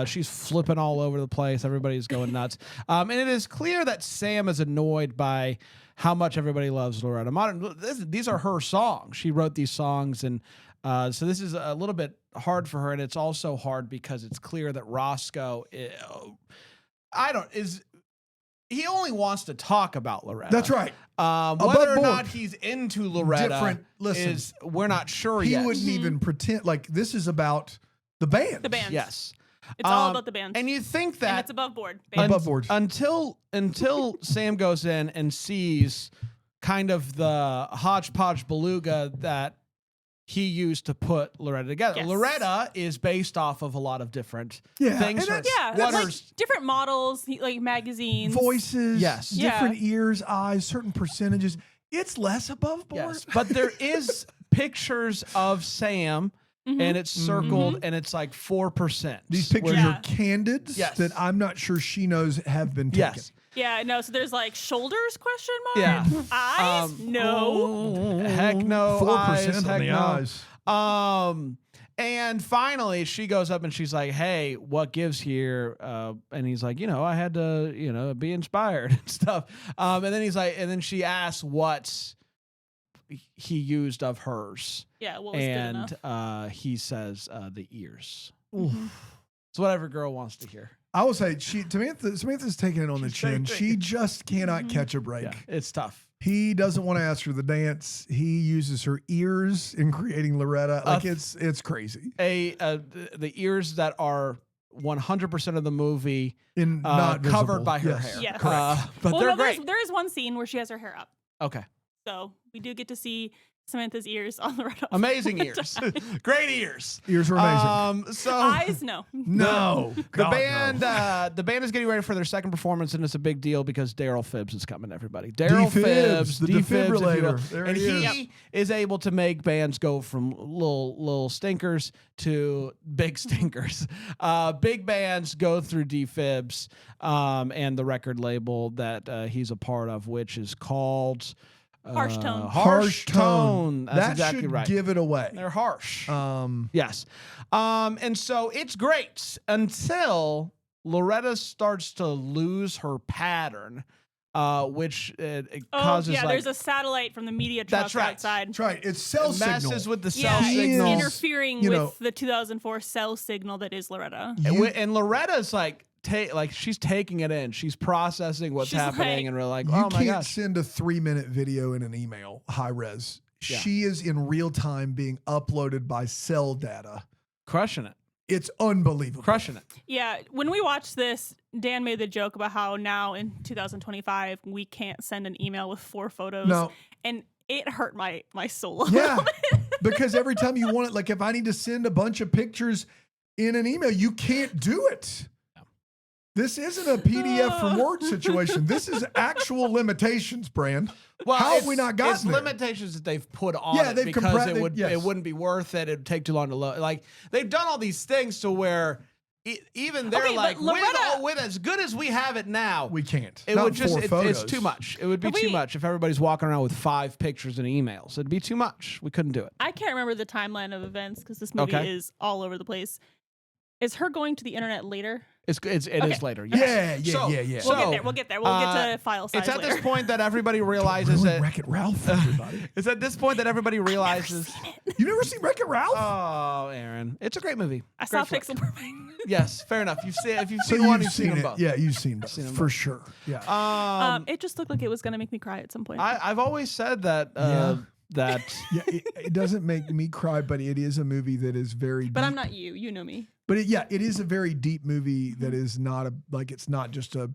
Speaker 1: she's flipping all over the place. Everybody's going nuts. And it is clear that Sam is annoyed by how much everybody loves Loretta Modern. These are her songs. She wrote these songs, and so this is a little bit hard for her, and it's also hard because it's clear that Roscoe, he only wants to talk about Loretta.
Speaker 2: That's right.
Speaker 1: Whether or
Speaker 2: board.
Speaker 1: not he's into Loretta
Speaker 2: Different- listen,
Speaker 1: is we're not sure
Speaker 2: He
Speaker 1: yet.
Speaker 2: wouldn't even pretend like this is about the band.
Speaker 3: The band.
Speaker 1: Yes.
Speaker 3: It's all about the band.
Speaker 1: And you think
Speaker 3: And
Speaker 1: that
Speaker 3: it's above board.
Speaker 2: Above board.
Speaker 1: until Sam goes in and sees kind of the hodgepodge beluga that he used to put Loretta together.
Speaker 3: Yes.
Speaker 1: Loretta is based off of a lot of different
Speaker 2: Yeah,
Speaker 1: things.
Speaker 2: and that's-
Speaker 3: Yeah,
Speaker 1: What
Speaker 3: that's
Speaker 1: are-
Speaker 3: like different models, like magazines.
Speaker 2: Voices,
Speaker 1: Yes.
Speaker 2: different ears, eyes, certain percentages. It's less above board.
Speaker 1: Yes, but there is pictures of Sam, and it's circled, and it's like 4%.
Speaker 2: These pictures
Speaker 3: Yeah.
Speaker 2: are candids
Speaker 1: Yes.
Speaker 2: that I'm not sure she knows have been taken.
Speaker 1: Yes.
Speaker 3: Yeah, no. So there's like shoulders question mark.
Speaker 1: Yeah.
Speaker 3: Eyes. No.
Speaker 1: Heck no.
Speaker 2: 4%
Speaker 1: eyes,
Speaker 2: on
Speaker 1: heck
Speaker 2: the
Speaker 1: no.
Speaker 2: eyes.
Speaker 1: And finally she goes up and she's like, "Hey, what gives here?" And he's like, I had to, be inspired and stuff. And then he's like, and then she asks what he used of hers.
Speaker 3: Yeah. What was good enough?
Speaker 1: And he says the ears. It's what every girl wants to hear.
Speaker 2: I will say Samantha's taking it on the
Speaker 1: She's
Speaker 2: chin.
Speaker 1: taking-
Speaker 2: She just cannot catch a break.
Speaker 1: Yeah, it's tough.
Speaker 2: He doesn't want to ask her to dance. He uses her ears in creating Loretta. Like it's crazy.
Speaker 1: The ears that are 100% of the movie
Speaker 2: Not
Speaker 1: covered
Speaker 2: visible.
Speaker 1: by her
Speaker 2: Yes.
Speaker 1: hair.
Speaker 3: Yes.
Speaker 1: But they're great.
Speaker 3: There is one scene where she has her hair up.
Speaker 1: Okay.
Speaker 3: So we do get to see Samantha's ears on Loretta.
Speaker 1: Amazing ears. Great ears.
Speaker 2: Ears were amazing.
Speaker 1: So
Speaker 3: Eyes, no.
Speaker 2: No.
Speaker 1: the
Speaker 2: God,
Speaker 1: band
Speaker 2: no.
Speaker 1: the band is getting ready for their second performance, and it's a big deal because Daryl Phibbs is coming, everybody.
Speaker 2: D-Fibs,
Speaker 1: Phibbs,
Speaker 2: the
Speaker 1: D-Fibs, if you will.
Speaker 2: defibrillator. There
Speaker 1: And
Speaker 2: he is.
Speaker 1: he is able to make bands go from little stinkers to big stinkers. Big bands go through D-Fibs and the record label that he's a part of, which is called
Speaker 3: Harsh Tone.
Speaker 1: Harsh Tone. That's
Speaker 2: that
Speaker 1: exactly
Speaker 2: should
Speaker 1: right.
Speaker 2: give it away.
Speaker 1: They're harsh.
Speaker 2: Yes.
Speaker 1: And so it's great until Loretta starts to lose her pattern, which it causes
Speaker 3: there's a satellite from the media truck
Speaker 1: That's right.
Speaker 3: outside.
Speaker 2: That's right. It's cell
Speaker 1: it
Speaker 2: signal.
Speaker 1: messes with the
Speaker 3: Yeah,
Speaker 1: cell
Speaker 3: it's
Speaker 1: signals.
Speaker 3: interfering with the 2004 cell signal that is Loretta.
Speaker 1: And Loretta's like she's taking it in. She's processing what's
Speaker 3: She's
Speaker 1: happening,
Speaker 3: like,
Speaker 1: and we're like,
Speaker 2: You
Speaker 1: oh my
Speaker 2: can't
Speaker 1: gosh,
Speaker 2: send a 3-minute video in an email, high res.
Speaker 1: Yeah.
Speaker 2: She is in real time being uploaded by cell data.
Speaker 1: crushing it,
Speaker 2: It's unbelievable.
Speaker 1: crushing it.
Speaker 3: Yeah, when we watched this, Dan made the joke about how now in 2025 we can't send an email with 4 photos.
Speaker 2: No.
Speaker 3: And it hurt my soul.
Speaker 2: Yeah. Because every time you want it, like if I need to send a bunch of pictures in an email, you can't do it. This isn't a PDF from Word situation. This is actual limitations, Brand.
Speaker 1: Well,
Speaker 2: how have we not gotten
Speaker 1: it's
Speaker 2: there?
Speaker 1: limitations that they've put on
Speaker 2: Yeah,
Speaker 1: it
Speaker 2: they've
Speaker 1: because
Speaker 2: compressed it, yes.
Speaker 1: it wouldn't be worth it. It'd take too long to load. Like they've done all these things to where even they're
Speaker 3: Okay,
Speaker 1: like
Speaker 3: but Loretta-
Speaker 1: with as good as we have it now,
Speaker 2: We can't.
Speaker 1: it
Speaker 2: Not
Speaker 1: would just
Speaker 2: 4
Speaker 1: it's
Speaker 2: photos.
Speaker 1: too much. It would be
Speaker 3: Have
Speaker 1: too
Speaker 3: we-
Speaker 1: much if everybody's walking around with 5 pictures and emails. It'd be too much. We couldn't do it.
Speaker 3: I can't remember the timeline of events because this movie
Speaker 1: Okay.
Speaker 3: is all over the place. Is her going to the internet later?
Speaker 1: It
Speaker 3: Okay.
Speaker 1: is later. Yes.
Speaker 2: Yeah.
Speaker 1: So-
Speaker 2: Yeah.
Speaker 3: We'll
Speaker 1: So,
Speaker 3: get there. We'll get there. We'll get to file size
Speaker 1: It's at
Speaker 3: later.
Speaker 1: this point that everybody realizes
Speaker 2: Ruin
Speaker 1: that
Speaker 2: Wreck-It Ralph for everybody.
Speaker 1: it's at this point that everybody realizes.
Speaker 2: You never seen Wreck-It Ralph?
Speaker 1: Oh, Aaron, it's a great movie.
Speaker 3: I saw
Speaker 1: Great flick.
Speaker 3: Pixel Perfect.
Speaker 1: Yes, fair enough. If you've
Speaker 2: So
Speaker 1: seen one,
Speaker 2: you've
Speaker 1: you've seen them
Speaker 2: it.
Speaker 1: both.
Speaker 2: Yeah, you've seen both
Speaker 1: Seen them
Speaker 2: for
Speaker 1: both.
Speaker 2: sure. Yeah.
Speaker 3: It just looked like it was going to make me cry at some point.
Speaker 1: I've always said that
Speaker 2: Yeah.
Speaker 1: that
Speaker 2: Yeah, it doesn't make me cry, but it is a movie that is very
Speaker 3: but
Speaker 2: deep.
Speaker 3: I'm not you. You know me.
Speaker 2: But it is a very deep movie that is not it's not just a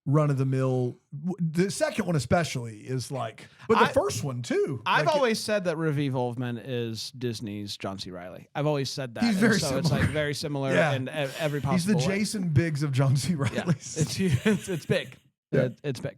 Speaker 2: run of the mill. The second one especially is like, but the first one too.
Speaker 1: I've
Speaker 2: Like,
Speaker 1: always said that Raviv Oldman is Disney's John C. Reilly. I've always said that.
Speaker 2: He's
Speaker 1: And
Speaker 2: very
Speaker 1: so it's
Speaker 2: similar.
Speaker 1: like very similar
Speaker 2: Yeah.
Speaker 1: in every
Speaker 2: he's the
Speaker 1: possible way.
Speaker 2: Jason Biggs of John C.
Speaker 1: Yeah,
Speaker 2: Reilly's.
Speaker 1: it's huge. It's big.
Speaker 2: Yeah.
Speaker 1: It's big.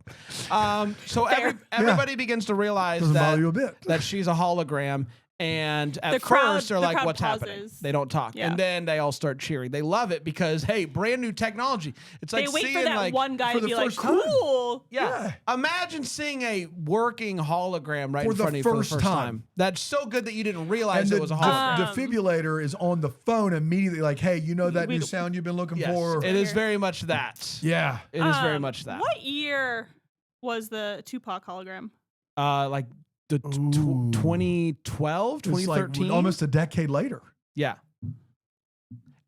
Speaker 1: So everybody begins to realize
Speaker 2: Doesn't bother you a
Speaker 1: that
Speaker 2: bit.
Speaker 1: that she's a hologram. And at
Speaker 3: The crowd-
Speaker 1: first, they're
Speaker 3: the
Speaker 1: like,
Speaker 3: crowd
Speaker 1: what's happening?
Speaker 3: pauses.
Speaker 1: They don't talk.
Speaker 3: Yeah.
Speaker 1: And then they all start cheering. They love it because, hey, brand new technology. It's like
Speaker 3: They wait
Speaker 1: seeing
Speaker 3: for that
Speaker 1: like,
Speaker 3: one guy
Speaker 2: for
Speaker 3: to
Speaker 2: the
Speaker 3: be like,
Speaker 2: first time.
Speaker 3: cool.
Speaker 1: Yeah. Imagine seeing a working hologram right
Speaker 2: For
Speaker 1: in
Speaker 2: the
Speaker 1: front of you for the
Speaker 2: first
Speaker 1: first
Speaker 2: time.
Speaker 1: time. That's so good that you didn't realize
Speaker 2: And
Speaker 1: it
Speaker 2: the
Speaker 1: was a hologram.
Speaker 2: defibrillator is on the phone immediately, like, hey, you know that
Speaker 3: We-
Speaker 2: new sound you've been looking
Speaker 1: Yes,
Speaker 2: for?
Speaker 1: it is very much that.
Speaker 2: Yeah.
Speaker 1: It is very much that.
Speaker 3: What year was the Tupac hologram?
Speaker 1: Like the
Speaker 2: Ooh.
Speaker 1: 2012,
Speaker 2: It's like
Speaker 1: 2013?
Speaker 2: almost a decade later.
Speaker 1: Yeah.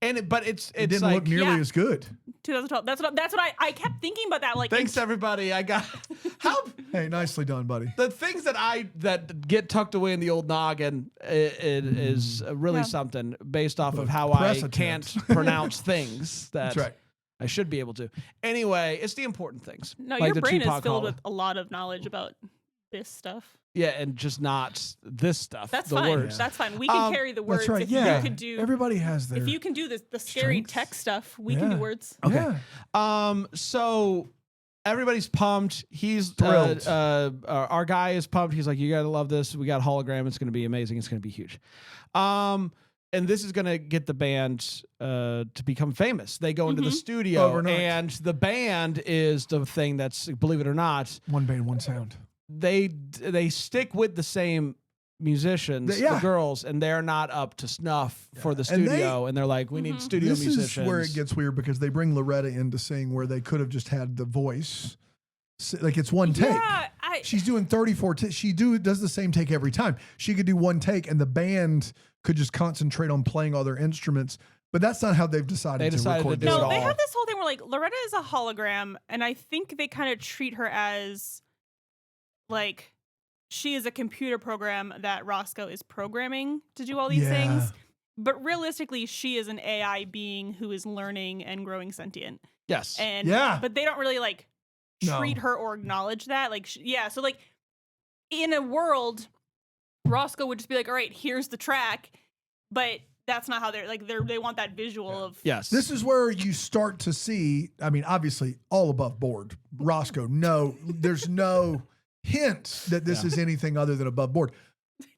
Speaker 1: But it's
Speaker 2: It didn't
Speaker 1: like,
Speaker 2: look nearly
Speaker 3: Yeah.
Speaker 2: as good.
Speaker 3: 2012. That's what I kept thinking about that. Like,
Speaker 1: thanks everybody. I got how
Speaker 2: Hey, nicely done, buddy.
Speaker 1: the things that get tucked away in the old noggin is really
Speaker 3: Yeah.
Speaker 1: something based off of
Speaker 2: But
Speaker 1: how I
Speaker 2: press
Speaker 1: can't
Speaker 2: attempt.
Speaker 1: pronounce things that
Speaker 2: That's right.
Speaker 1: I should be able to. Anyway, it's the important things.
Speaker 3: no,
Speaker 1: like
Speaker 3: your
Speaker 1: the
Speaker 3: brain is
Speaker 1: Tupac
Speaker 3: filled
Speaker 1: holo-
Speaker 3: with a lot of knowledge about this stuff.
Speaker 1: Yeah, and just not this stuff.
Speaker 3: That's
Speaker 1: the
Speaker 3: fine.
Speaker 1: words.
Speaker 3: That's fine. We can carry the words.
Speaker 2: That's right.
Speaker 3: If
Speaker 2: Yeah.
Speaker 3: you could do,
Speaker 2: Everybody has their.
Speaker 3: if you can do the scary
Speaker 2: strengths.
Speaker 3: tech stuff, we can do
Speaker 2: Yeah.
Speaker 3: words.
Speaker 2: Okay.
Speaker 1: Yeah. So everybody's pumped. He's
Speaker 2: Thrilled.
Speaker 1: our guy is pumped. He's like, you gotta love this. We got a hologram. It's gonna be amazing. It's gonna be huge. And this is gonna get the band to become famous. They go into the studio,
Speaker 2: Overnight.
Speaker 1: and the band is the thing that's, believe it or not,
Speaker 2: One band, one sound.
Speaker 1: they stick with the same musicians,
Speaker 2: Yeah.
Speaker 1: the girls, and they're not up to snuff for the
Speaker 2: And they-
Speaker 1: studio. And they're like, we need studio
Speaker 2: This
Speaker 1: musicians.
Speaker 2: is where it gets weird because they bring Loretta in to sing where they could have just had the voice. Like it's one take.
Speaker 3: Yeah,
Speaker 2: She's doing 34 takes. She does the same take every time. She could do one take and the band could just concentrate on playing all their instruments. But that's not how they've decided
Speaker 1: They
Speaker 2: to
Speaker 1: decided to
Speaker 2: record
Speaker 1: do
Speaker 2: this
Speaker 1: it
Speaker 3: no,
Speaker 2: at
Speaker 3: they
Speaker 2: all.
Speaker 3: have this whole thing where like Loretta is a hologram, and I think they kind of treat her as like she is a computer program that Roscoe is programming to do all these
Speaker 2: Yeah.
Speaker 3: things. But realistically, she is an AI being who is learning and growing sentient.
Speaker 1: Yes.
Speaker 3: And
Speaker 2: Yeah.
Speaker 3: but they don't really like
Speaker 2: No.
Speaker 3: treat her or acknowledge that. Like, so like in a world, Roscoe would just be like, all right, here's the track. But that's not how they want that visual of.
Speaker 1: Yes.
Speaker 2: This is where you start to see, I mean, obviously all above board. Roscoe, no, there's no hint that this is anything other than above board.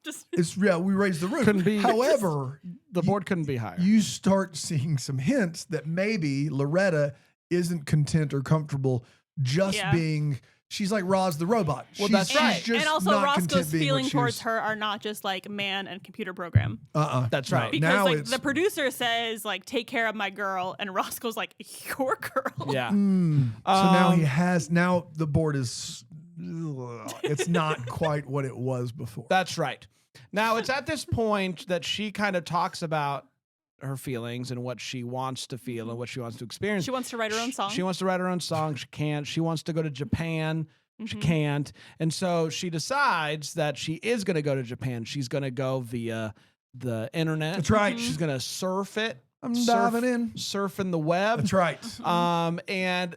Speaker 3: Just
Speaker 2: We raised the roof.
Speaker 1: Couldn't be-
Speaker 2: However,
Speaker 1: the board couldn't be higher.
Speaker 2: you start seeing some hints that maybe Loretta isn't content or comfortable just
Speaker 3: Yeah.
Speaker 2: being, she's like Roz the robot.
Speaker 1: Well,
Speaker 2: she's,
Speaker 1: that's right.
Speaker 2: She's just
Speaker 3: and also
Speaker 2: not
Speaker 3: Roscoe's
Speaker 2: content being what
Speaker 3: feeling
Speaker 2: she
Speaker 3: towards
Speaker 2: was-
Speaker 3: her are not just like man and computer program.
Speaker 1: That's
Speaker 2: No.
Speaker 1: right.
Speaker 3: Because
Speaker 2: Now
Speaker 3: like
Speaker 2: it's-
Speaker 3: the producer says like take care of my girl, and Roscoe's like your girl.
Speaker 1: Yeah.
Speaker 2: So now
Speaker 1: Um,
Speaker 2: he has, now the board is, it's not quite what it was before.
Speaker 1: That's right. Now it's at this point that she kind of talks about her feelings and what she wants to feel and what she wants to experience.
Speaker 3: She wants to write her own song.
Speaker 1: She wants to write her own song. She can't. She wants to go to Japan. She can't. And so she decides that she is going to go to Japan. She's going to go via the internet.
Speaker 2: That's right.
Speaker 1: She's going to surf it.
Speaker 2: I'm diving in.
Speaker 1: Surfing the web.
Speaker 2: That's right.
Speaker 1: And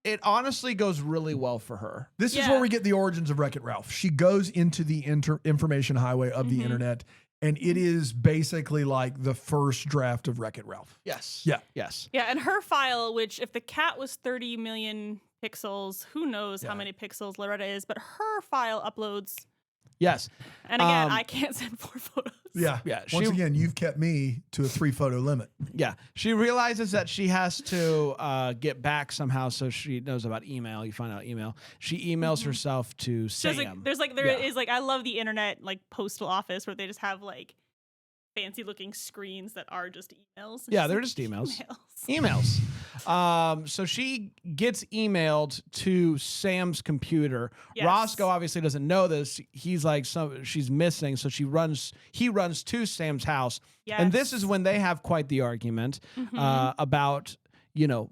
Speaker 1: it honestly goes really well for her.
Speaker 2: This is
Speaker 3: Yeah.
Speaker 2: where we get the origins of Wreck-It Ralph. She goes into the information highway of the internet, and it is basically like the first draft of Wreck-It Ralph.
Speaker 1: Yes.
Speaker 2: Yeah.
Speaker 1: Yes.
Speaker 3: Yeah, and her file, which if the cat was 30 million pixels, who knows how many pixels Loretta is, but her file uploads.
Speaker 1: Yes.
Speaker 3: And again,
Speaker 1: Um,
Speaker 3: I can't send 4 photos.
Speaker 2: Yeah.
Speaker 1: Yeah,
Speaker 2: Once
Speaker 1: she-
Speaker 2: again, you've kept me to a 3-photo limit.
Speaker 1: Yeah. She realizes that she has to get back somehow, so she knows about email. You find out email. She emails herself to Sam.
Speaker 3: There is I love the internet like postal office where they just have like fancy looking screens that are just emails.
Speaker 1: Yeah, they're just emails. So she gets emailed to Sam's computer.
Speaker 3: Yes.
Speaker 1: Roscoe obviously doesn't know this. He's like, she's missing. So he runs to Sam's house. And this is when they have quite the argument about,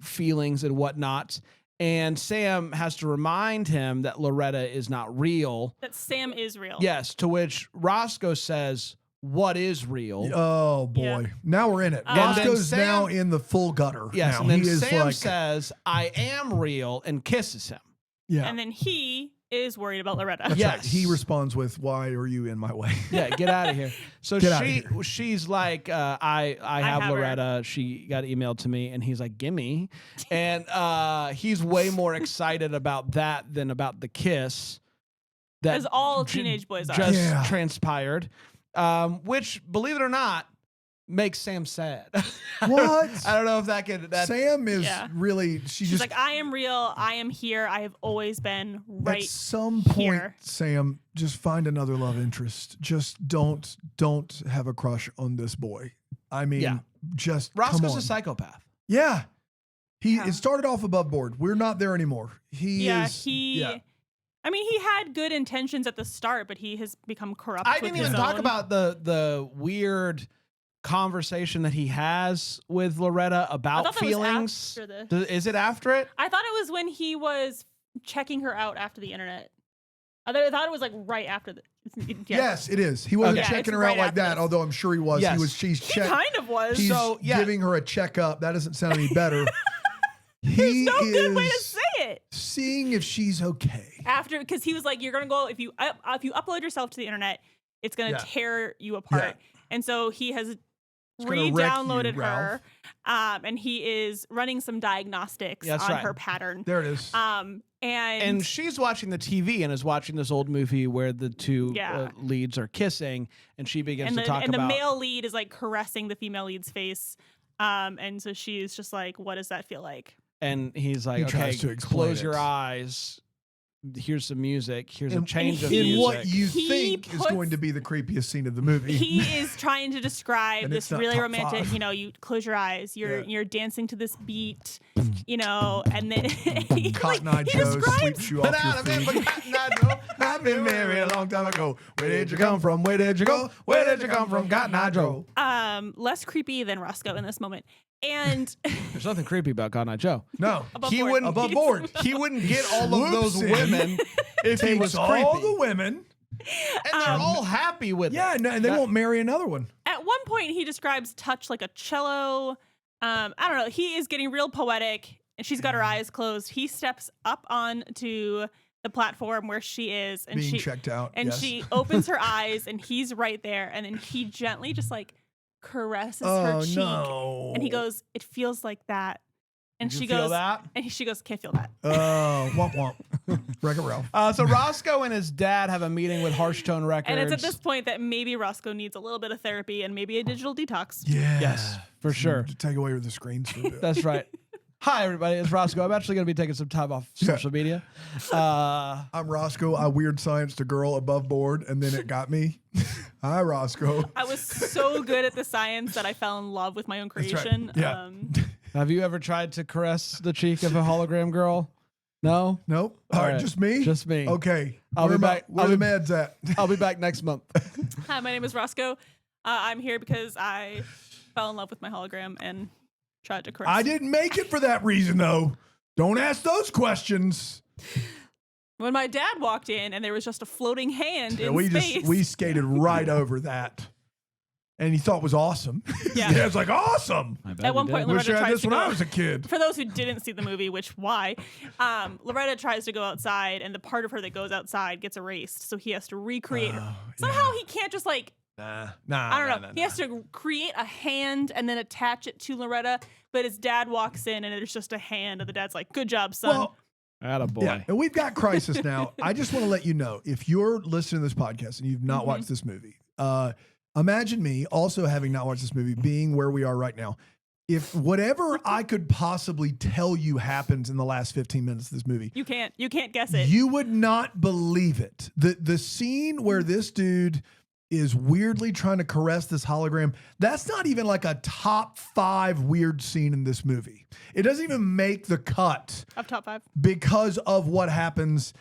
Speaker 1: feelings and whatnot. And Sam has to remind him that Loretta is not real.
Speaker 3: That Sam is real.
Speaker 1: Yes, to which Roscoe says, "What is real?"
Speaker 2: Oh, boy.
Speaker 3: Yeah.
Speaker 2: Now we're in it.
Speaker 1: And then
Speaker 2: Roscoe's
Speaker 1: Sam-
Speaker 2: now in the full gutter.
Speaker 1: Yes,
Speaker 2: now.
Speaker 1: and then
Speaker 2: he is
Speaker 1: Sam
Speaker 2: like,
Speaker 1: says, "I am real," and kisses him.
Speaker 2: yeah.
Speaker 3: And then he is worried about Loretta.
Speaker 2: That's
Speaker 1: Yes.
Speaker 2: right. He responds with, "Why are you in my way?"
Speaker 1: Yeah, get out of here. So
Speaker 2: Get outta here.
Speaker 1: she's like, I have
Speaker 3: have her.
Speaker 1: Loretta. She got emailed to me, and he's like, gimme. And he's way more excited about that than about the kiss that
Speaker 3: As all
Speaker 1: ju-
Speaker 3: teenage boys are.
Speaker 1: just
Speaker 2: Yeah.
Speaker 1: transpired. Which, believe it or not, makes Sam sad.
Speaker 2: What?
Speaker 1: I don't know if that could.
Speaker 2: Sam is
Speaker 3: Yeah.
Speaker 2: really,
Speaker 3: She's like, I am real. I am here. I have always been right
Speaker 2: at some point,
Speaker 3: here.
Speaker 2: Sam, just find another love interest. Just don't have a crush on this boy. I mean,
Speaker 1: Yeah.
Speaker 2: just come
Speaker 1: Roscoe's
Speaker 2: on.
Speaker 1: a psychopath.
Speaker 2: Yeah.
Speaker 3: Yeah.
Speaker 2: It started off above board. We're not there anymore. He
Speaker 3: Yeah,
Speaker 2: is.
Speaker 3: I mean, he had good intentions at the start, but he has become corrupt.
Speaker 1: I
Speaker 3: with
Speaker 1: didn't
Speaker 3: his
Speaker 1: even talk
Speaker 3: own.
Speaker 1: about the weird conversation that he has with Loretta
Speaker 3: I
Speaker 1: about
Speaker 3: thought that was
Speaker 1: feelings.
Speaker 3: after the-
Speaker 1: Is it after it?
Speaker 3: I thought it was when he was checking her out after the internet. I thought it was like right after the. Yeah.
Speaker 2: Yes, it is. He wasn't
Speaker 1: Okay.
Speaker 3: Yeah,
Speaker 2: checking
Speaker 3: it's
Speaker 2: her out
Speaker 3: right
Speaker 2: like
Speaker 3: after
Speaker 2: that,
Speaker 3: this.
Speaker 2: although I'm sure he was.
Speaker 1: Yes.
Speaker 2: She's
Speaker 3: He
Speaker 2: check.
Speaker 3: kind of was.
Speaker 2: He's
Speaker 1: So, yeah.
Speaker 2: giving her a checkup. That doesn't sound any better.
Speaker 3: There's
Speaker 2: He
Speaker 3: no good way to
Speaker 2: is
Speaker 3: say it.
Speaker 2: seeing if she's okay.
Speaker 3: After, because he was like, you're gonna go if you upload yourself to the internet, it's gonna
Speaker 2: Yeah.
Speaker 3: tear you apart. And so he has
Speaker 2: gonna wreck you,
Speaker 3: re-downloaded her,
Speaker 2: Ralph.
Speaker 3: and he is running some diagnostics
Speaker 1: That's
Speaker 3: on
Speaker 1: right.
Speaker 3: her pattern.
Speaker 2: There it is.
Speaker 1: And she's watching the TV and is watching this old movie where the two
Speaker 3: Yeah.
Speaker 1: leads are kissing, and she begins
Speaker 3: and
Speaker 1: to talk
Speaker 3: the
Speaker 1: about.
Speaker 3: male lead is like caressing the female lead's face. And so she's just like, what does that feel like?
Speaker 1: And he's like,
Speaker 2: He
Speaker 1: okay,
Speaker 2: tries to explain
Speaker 1: close
Speaker 2: it.
Speaker 1: your eyes. Here's some music. Here's a
Speaker 2: And-
Speaker 1: change of
Speaker 3: he-
Speaker 2: in
Speaker 1: music.
Speaker 2: what you
Speaker 3: He
Speaker 2: think is
Speaker 3: puts-
Speaker 2: going to be the creepiest scene of the movie.
Speaker 3: He is trying to describe
Speaker 2: And
Speaker 3: this
Speaker 2: it's not
Speaker 3: really
Speaker 2: top
Speaker 3: romantic,
Speaker 2: 5.
Speaker 3: you close your eyes,
Speaker 2: Yeah.
Speaker 3: you're dancing to this beat, and then he,
Speaker 2: Cotton
Speaker 3: like,
Speaker 2: Eye
Speaker 3: he
Speaker 2: Joe
Speaker 3: describes
Speaker 2: sweeps you off your feet. I've been married a long time ago. Where did you come from? Where did you go? Where did you come from? Cotton Eye Joe.
Speaker 3: less creepy than Roscoe in this moment. And
Speaker 1: There's nothing creepy about Goodnight Joe.
Speaker 2: No.
Speaker 3: above
Speaker 4: He
Speaker 3: board.
Speaker 4: wouldn't
Speaker 2: Above board.
Speaker 4: He wouldn't get all of those
Speaker 2: Swoops in,
Speaker 4: women if he was
Speaker 2: Takes
Speaker 4: creepy.
Speaker 2: all the women.
Speaker 1: And they're all happy with
Speaker 2: Yeah,
Speaker 1: it.
Speaker 2: no, and they won't marry another one.
Speaker 3: At one point, he describes touch like a cello. I don't know. He is getting real poetic, and she's got her eyes closed. He steps up onto the platform where she is, and
Speaker 2: Being
Speaker 3: she
Speaker 2: checked out.
Speaker 3: and
Speaker 2: yes.
Speaker 3: she opens her eyes, and he's right there, and then he gently just like caresses her cheek,
Speaker 2: no.
Speaker 3: and he goes, "It feels like that," and
Speaker 1: Did
Speaker 3: she
Speaker 1: you feel
Speaker 3: goes,
Speaker 1: that?
Speaker 3: and she goes, "Can't feel that."
Speaker 2: Oh, womp womp. Wreck-It Ralph.
Speaker 1: So Roscoe and his dad have a meeting with Harsh Tone Records.
Speaker 3: And it's at this point that maybe Roscoe needs a little bit of therapy and maybe a digital detox.
Speaker 2: Yeah.
Speaker 1: Yes, for sure.
Speaker 2: To take away the screens for a bit.
Speaker 1: That's right. Hi, everybody. It's Roscoe. I'm actually going to be taking some time off social media.
Speaker 2: I'm Roscoe. I weird science to girl above board, and then it got me. Hi, Roscoe.
Speaker 3: I was so good at the science that I fell in love with my own
Speaker 2: That's right.
Speaker 3: creation.
Speaker 2: Yeah.
Speaker 1: Have you ever tried to caress the cheek of a hologram girl? No?
Speaker 2: Nope. All right,
Speaker 1: right.
Speaker 2: just me?
Speaker 1: Just me.
Speaker 2: Okay.
Speaker 1: I'll be back.
Speaker 2: Where
Speaker 1: I'll
Speaker 2: the
Speaker 1: be-
Speaker 2: meds at?
Speaker 1: I'll be back next month.
Speaker 3: Hi, my name is Roscoe. I'm here because I fell in love with my hologram and tried to caress.
Speaker 2: I didn't make it for that reason, though. Don't ask those questions.
Speaker 3: When my dad walked in and there was just a floating hand in space.
Speaker 2: We skated right over that. And he thought it was awesome.
Speaker 3: Yeah.
Speaker 2: It's like, awesome.
Speaker 3: At one point,
Speaker 2: Wish
Speaker 3: Loretta
Speaker 2: I had
Speaker 3: tries
Speaker 2: this
Speaker 3: to
Speaker 2: when
Speaker 3: go.
Speaker 2: I was a kid.
Speaker 3: For those who didn't see the movie, which why, Loretta tries to go outside, and the part of her that goes outside gets erased, so he has to recreate her. Somehow he can't just like I don't know. He has to create a hand and then attach it to Loretta. But his dad walks in, and there's just a hand, and the dad's like, "Good job, son."
Speaker 2: Well,
Speaker 1: Attaboy.
Speaker 2: yeah, and we've got Crisis now. I just want to let you know, if you're listening to this podcast and you've not watched this movie, imagine me also having not watched this movie, being where we are right now. If whatever I could possibly tell you happens in the last 15 minutes of this movie,
Speaker 3: You can't guess it.
Speaker 2: you would not believe it. The scene where this dude is weirdly trying to caress this hologram, that's not even like a top 5 weird scene in this movie. It doesn't even make the cut
Speaker 3: Of top 5
Speaker 2: because of what happens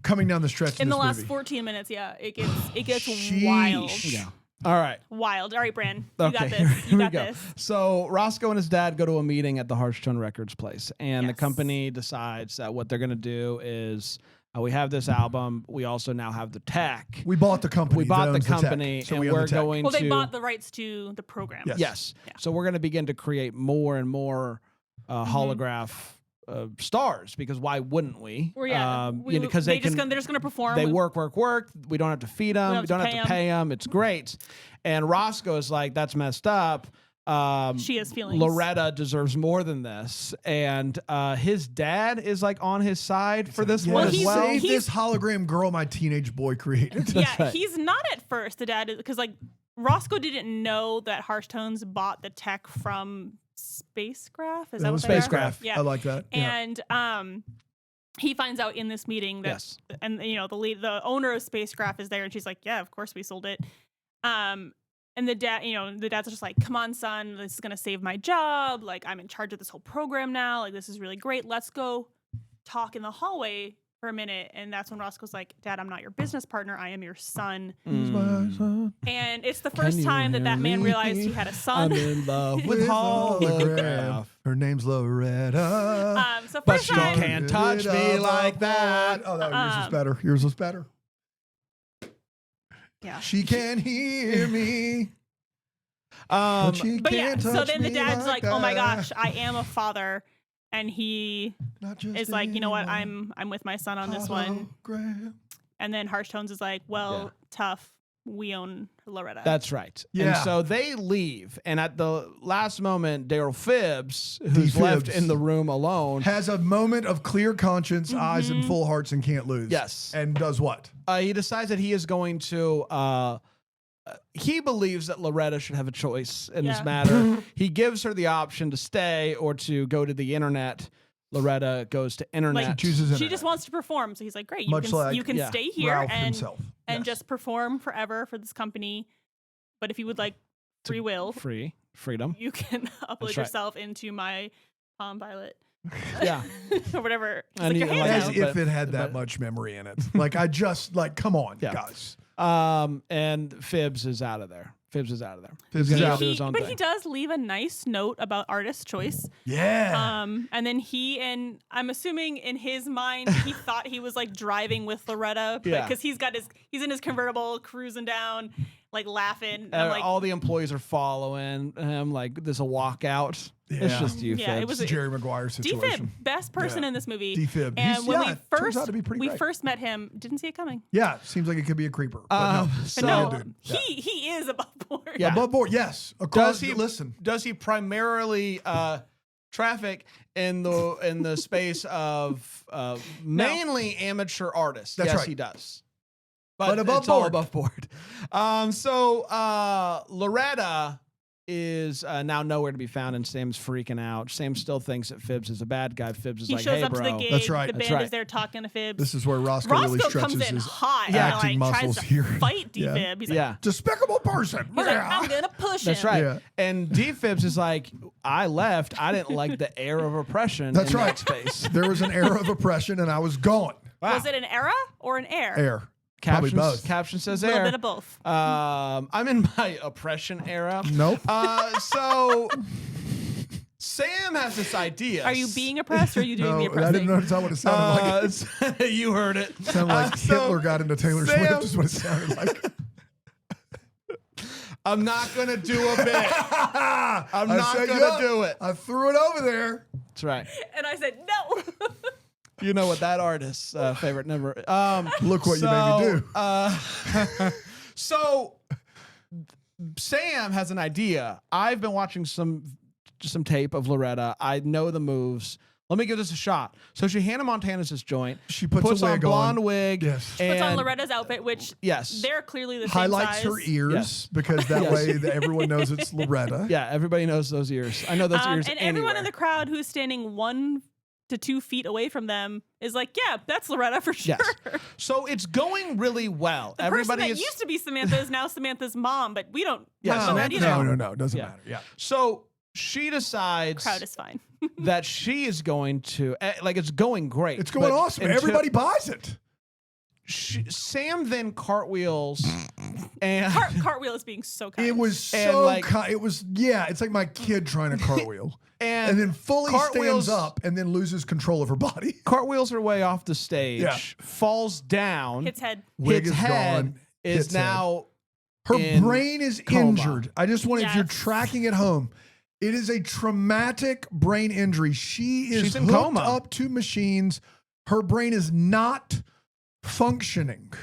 Speaker 2: coming down the stretch
Speaker 3: in the
Speaker 2: this
Speaker 3: last
Speaker 2: movie.
Speaker 3: 14 minutes. Yeah, it gets
Speaker 2: Sheesh.
Speaker 3: wild.
Speaker 1: Yeah. All right.
Speaker 3: Wild. All right, Bran, you got
Speaker 1: Okay,
Speaker 3: this.
Speaker 1: here
Speaker 3: You
Speaker 1: we
Speaker 3: got
Speaker 1: go.
Speaker 3: this.
Speaker 1: So Roscoe and his dad go to a meeting at the Harsh Tone Records place, and the
Speaker 3: Yes.
Speaker 1: company decides that what they're going to do is we have this album. We also now have the tech.
Speaker 2: We bought the company.
Speaker 1: We
Speaker 2: that
Speaker 1: bought the
Speaker 2: owns tech,
Speaker 1: company,
Speaker 2: so
Speaker 1: and
Speaker 2: we own
Speaker 1: we're
Speaker 2: the tech.
Speaker 1: going
Speaker 3: Well,
Speaker 1: to.
Speaker 3: they bought the rights to the program.
Speaker 2: Yes.
Speaker 1: Yes.
Speaker 3: Yeah.
Speaker 1: So we're going to begin to create more and more holograph stars, because why wouldn't we?
Speaker 3: Or yeah,
Speaker 1: because
Speaker 3: they're just gonna perform.
Speaker 1: They work. We don't have to feed them. We don't have to pay them. It's great. And Roscoe is like, that's messed up.
Speaker 3: She has feelings.
Speaker 1: Loretta deserves more than this. And his dad is like on his side for this
Speaker 2: Yeah,
Speaker 1: one
Speaker 3: Well,
Speaker 1: as
Speaker 3: he's-
Speaker 1: well.
Speaker 2: save this hologram girl my teenage boy created.
Speaker 3: Yeah,
Speaker 1: right.
Speaker 3: he's not at first. The dad is because like Roscoe didn't know that Harsh Tones bought the tech from Spacecraft. Is that what they are?
Speaker 1: Spacecraft.
Speaker 3: Yeah.
Speaker 2: I like that. Yeah.
Speaker 3: And he finds out in this meeting that,
Speaker 1: Yes.
Speaker 3: and you know, the owner of Spacecraft is there, and she's like, "Yeah, of course we sold it." And the dad's just like, "Come on, son, this is gonna save my job. Like, I'm in charge of this whole program now. Like, this is really great. Let's go talk in the hallway for a minute." And that's when Roscoe's like, "Dad, I'm not your business partner. I am your son."
Speaker 1: Mm.
Speaker 3: And it's the
Speaker 1: Can
Speaker 3: first
Speaker 1: you
Speaker 3: time
Speaker 1: hear
Speaker 3: that man
Speaker 1: me?
Speaker 3: realized he had a son.
Speaker 1: I'm in love with
Speaker 2: With
Speaker 1: hologram.
Speaker 2: Her name's Loretta.
Speaker 3: So
Speaker 1: But
Speaker 3: first
Speaker 1: she
Speaker 3: time,
Speaker 1: can't touch me like that.
Speaker 2: Oh, that yours was better. Yours was better.
Speaker 3: yeah.
Speaker 2: She can hear me.
Speaker 1: Um,
Speaker 2: she
Speaker 3: But yeah,
Speaker 2: can't
Speaker 3: so
Speaker 2: touch
Speaker 3: then the
Speaker 2: me
Speaker 3: dad's like, "Oh my
Speaker 2: that."
Speaker 3: gosh, I am a father," and he
Speaker 2: Not just
Speaker 3: is like, "You know what?
Speaker 2: anyone.
Speaker 3: I'm with my son on this one."
Speaker 2: Hologram.
Speaker 3: And then Harsh Tones is like, "Well, tough. We own Loretta."
Speaker 1: That's right.
Speaker 2: Yeah.
Speaker 1: And so they leave. And at the last moment, Daryl Phibbs, who's left
Speaker 2: Phibbs.
Speaker 1: in the room alone,
Speaker 2: Has a moment of clear conscience, eyes and full hearts, and can't lose.
Speaker 1: Yes.
Speaker 2: And does what?
Speaker 1: he decides that he is going to. He believes that Loretta should have a choice in this
Speaker 3: Yeah.
Speaker 1: matter. He gives her the option to stay or to go to the internet. Loretta goes to internet.
Speaker 3: Like,
Speaker 2: Chooses
Speaker 3: she
Speaker 2: internet.
Speaker 3: just wants to perform. So he's like, "Great,
Speaker 2: Much like
Speaker 3: you can
Speaker 1: yeah,
Speaker 3: stay here
Speaker 2: Ralph
Speaker 3: and
Speaker 2: himself.
Speaker 3: and
Speaker 2: Yes.
Speaker 3: just perform forever for this company. But if you would like free will,
Speaker 1: freedom.
Speaker 3: you can upload
Speaker 1: right.
Speaker 3: yourself into my Palm Pilot
Speaker 1: Yeah.
Speaker 3: or whatever." He's
Speaker 1: I
Speaker 3: like,
Speaker 1: need-
Speaker 3: "Your
Speaker 1: like,
Speaker 3: hand's
Speaker 2: As
Speaker 3: out."
Speaker 2: if
Speaker 1: but-
Speaker 2: it had that
Speaker 1: but-
Speaker 2: much memory in it. Like, I just, like, come on,
Speaker 1: Yeah.
Speaker 2: guys.
Speaker 1: And Phibbs is out of there. Phibbs is out of there.
Speaker 2: Phibbs
Speaker 1: He's
Speaker 2: is
Speaker 1: gonna
Speaker 2: out.
Speaker 1: do his own
Speaker 3: But
Speaker 1: thing.
Speaker 3: he does leave a nice note about artist choice.
Speaker 2: Yeah.
Speaker 3: And then I'm assuming in his mind he thought he was like driving with Loretta,
Speaker 1: Yeah.
Speaker 3: because he's in his convertible cruising down, like laughing. And I'm like,
Speaker 1: All the employees are following him like there's a walkout. It's
Speaker 2: Yeah.
Speaker 1: just you,
Speaker 3: Yeah, it
Speaker 1: Phibbs.
Speaker 3: was
Speaker 2: Jerry Maguire situation.
Speaker 3: D-Fib, best person
Speaker 2: Yeah.
Speaker 3: in this movie.
Speaker 2: D-Fib.
Speaker 3: And when
Speaker 2: turns out to be pretty
Speaker 3: we
Speaker 2: great.
Speaker 3: first met him, didn't see it coming.
Speaker 2: Yeah, seems like it could be a creeper. But no,
Speaker 1: So-
Speaker 3: No,
Speaker 2: solid dude. Yeah.
Speaker 3: he is above board.
Speaker 1: Yeah.
Speaker 2: Above board, yes. Across,
Speaker 4: Does he primarily traffic in the space of mainly amateur artists?
Speaker 2: That's
Speaker 4: yes,
Speaker 2: right.
Speaker 4: he does.
Speaker 2: But above
Speaker 1: it's all
Speaker 2: board.
Speaker 1: above board.
Speaker 4: So Loretta
Speaker 1: Is now nowhere to be found, and Sam's freaking out. Sam still thinks that Phibbs is a bad guy. Phibbs is
Speaker 3: He
Speaker 1: like,
Speaker 3: shows
Speaker 1: hey,
Speaker 3: up
Speaker 1: bro.
Speaker 3: to the gig.
Speaker 2: That's right.
Speaker 3: The
Speaker 2: That's
Speaker 3: band
Speaker 1: right.
Speaker 3: is there talking to Phibbs.
Speaker 2: This is where Roscoe really
Speaker 3: Roscoe
Speaker 2: stretches
Speaker 3: comes in
Speaker 2: his
Speaker 3: hot
Speaker 2: acting
Speaker 3: and like tries
Speaker 2: muscles
Speaker 3: to
Speaker 2: here.
Speaker 3: fight
Speaker 2: Yeah.
Speaker 3: D-Fib. He's
Speaker 1: Yeah.
Speaker 3: like,
Speaker 2: despicable person.
Speaker 3: he's like, I'm gonna push
Speaker 1: That's
Speaker 3: him.
Speaker 1: right.
Speaker 2: Yeah.
Speaker 1: And D-Phibbs is like, I left. I didn't like the air of oppression
Speaker 2: That's
Speaker 1: in
Speaker 2: right.
Speaker 1: that space.
Speaker 2: There was an era of oppression, and I was gone.
Speaker 3: Was it an era or an air?
Speaker 2: Air. Probably both.
Speaker 1: Caption says
Speaker 3: A little
Speaker 1: air.
Speaker 3: bit of both.
Speaker 1: I'm in my oppression era.
Speaker 2: Nope.
Speaker 4: So Sam has this idea.
Speaker 3: Are you being oppressed or are you doing the
Speaker 2: No,
Speaker 3: oppressing?
Speaker 2: I didn't know that's what it sounded like.
Speaker 4: you heard it.
Speaker 2: It sounded like
Speaker 4: so
Speaker 2: Hitler got into Taylor
Speaker 4: Sam-
Speaker 2: Swift is what it sounded like.
Speaker 4: I'm not gonna do a bit. I'm not
Speaker 2: set you
Speaker 4: gonna
Speaker 2: up.
Speaker 4: do it.
Speaker 2: I threw it over there.
Speaker 1: That's right.
Speaker 3: And I said, no.
Speaker 1: You know what that artist's favorite number.
Speaker 2: Look what you made me do.
Speaker 4: So Sam has an idea.
Speaker 1: I've been watching some tape of Loretta. I know the moves. Let me give this a shot. So she Hannah Montana's this joint.
Speaker 2: She puts a
Speaker 1: on
Speaker 2: wig
Speaker 1: blonde
Speaker 2: on.
Speaker 1: wig.
Speaker 2: Yes.
Speaker 3: Puts on
Speaker 1: and-
Speaker 3: Loretta's outfit, which
Speaker 1: Yes.
Speaker 3: they're clearly the same
Speaker 2: Highlights
Speaker 3: size.
Speaker 2: her ears
Speaker 1: Yes.
Speaker 2: because that
Speaker 1: Yes.
Speaker 2: way that everyone knows it's Loretta.
Speaker 1: Yeah, everybody knows those ears. I know those ears.
Speaker 3: And everyone in
Speaker 1: anywhere.
Speaker 3: the crowd who's standing 1 to 2 feet away from them is like, yeah, that's Loretta for sure.
Speaker 1: Yes.
Speaker 4: So it's going really well.
Speaker 3: The
Speaker 4: Everybody
Speaker 3: person that
Speaker 4: is
Speaker 3: used to be Samantha is now Samantha's mom, but we don't
Speaker 1: Yeah,
Speaker 3: talk about that
Speaker 1: Samantha's
Speaker 3: either.
Speaker 2: No, it doesn't
Speaker 1: Yeah.
Speaker 2: matter. Yeah.
Speaker 4: so she decides
Speaker 3: Crowd is fine.
Speaker 1: that she is going to like it's going great.
Speaker 2: It's going
Speaker 1: but
Speaker 2: awesome.
Speaker 1: until-
Speaker 2: Everybody buys it.
Speaker 4: Sam then cartwheels and
Speaker 3: Cartwheel is being so kind.
Speaker 2: It was
Speaker 1: And,
Speaker 2: so
Speaker 1: like-
Speaker 2: it was it's like my kid trying to cartwheel.
Speaker 4: and,
Speaker 2: and then fully
Speaker 4: cartwheels-
Speaker 2: stands up and then loses control of her body.
Speaker 1: cartwheels her way off the stage,
Speaker 2: Yeah.
Speaker 1: falls down,
Speaker 3: Hits head.
Speaker 2: Wig
Speaker 1: hits
Speaker 2: is
Speaker 1: head,
Speaker 2: gone,
Speaker 1: is
Speaker 2: hits head.
Speaker 1: now
Speaker 2: Her
Speaker 1: in
Speaker 2: brain is
Speaker 1: coma.
Speaker 2: injured. I just want, if you're
Speaker 3: Yes.
Speaker 2: tracking at home, it is a traumatic brain injury. She is
Speaker 1: She's in
Speaker 2: hooked
Speaker 1: coma.
Speaker 2: up to machines. Her brain is not functioning.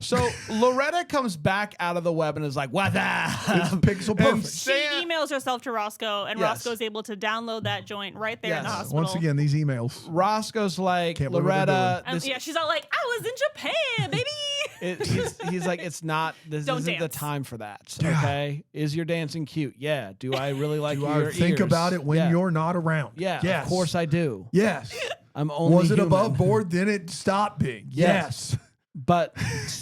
Speaker 1: So Loretta comes back out of the web and is like, "What
Speaker 2: It's
Speaker 1: the?"
Speaker 2: pixel
Speaker 1: And
Speaker 2: perfect.
Speaker 3: She
Speaker 1: Sam,
Speaker 3: emails herself to Roscoe, and
Speaker 1: Yes.
Speaker 3: Roscoe's able to download that joint right there in the
Speaker 1: Yes.
Speaker 3: hospital.
Speaker 2: Once again, these emails.
Speaker 1: Roscoe's like,
Speaker 2: Can't believe what they're
Speaker 1: Loretta.
Speaker 3: And
Speaker 1: This,
Speaker 3: yeah, she's all like, I was in Japan, baby.
Speaker 1: he's like, it's not. This
Speaker 3: Don't
Speaker 1: isn't the
Speaker 3: dance.
Speaker 1: time for that.
Speaker 2: Yeah.
Speaker 1: Okay, is your dancing cute? Yeah. Do I really like
Speaker 2: Do
Speaker 1: your
Speaker 2: I think
Speaker 1: ears?
Speaker 2: about it when
Speaker 1: Yeah.
Speaker 2: you're not around?
Speaker 1: Yeah,
Speaker 2: Yes.
Speaker 1: of course I do.
Speaker 2: Yes.
Speaker 1: I'm only
Speaker 2: Was it
Speaker 1: human.
Speaker 2: above board? Then it stopped being.
Speaker 1: Yes.
Speaker 2: Yes.
Speaker 1: But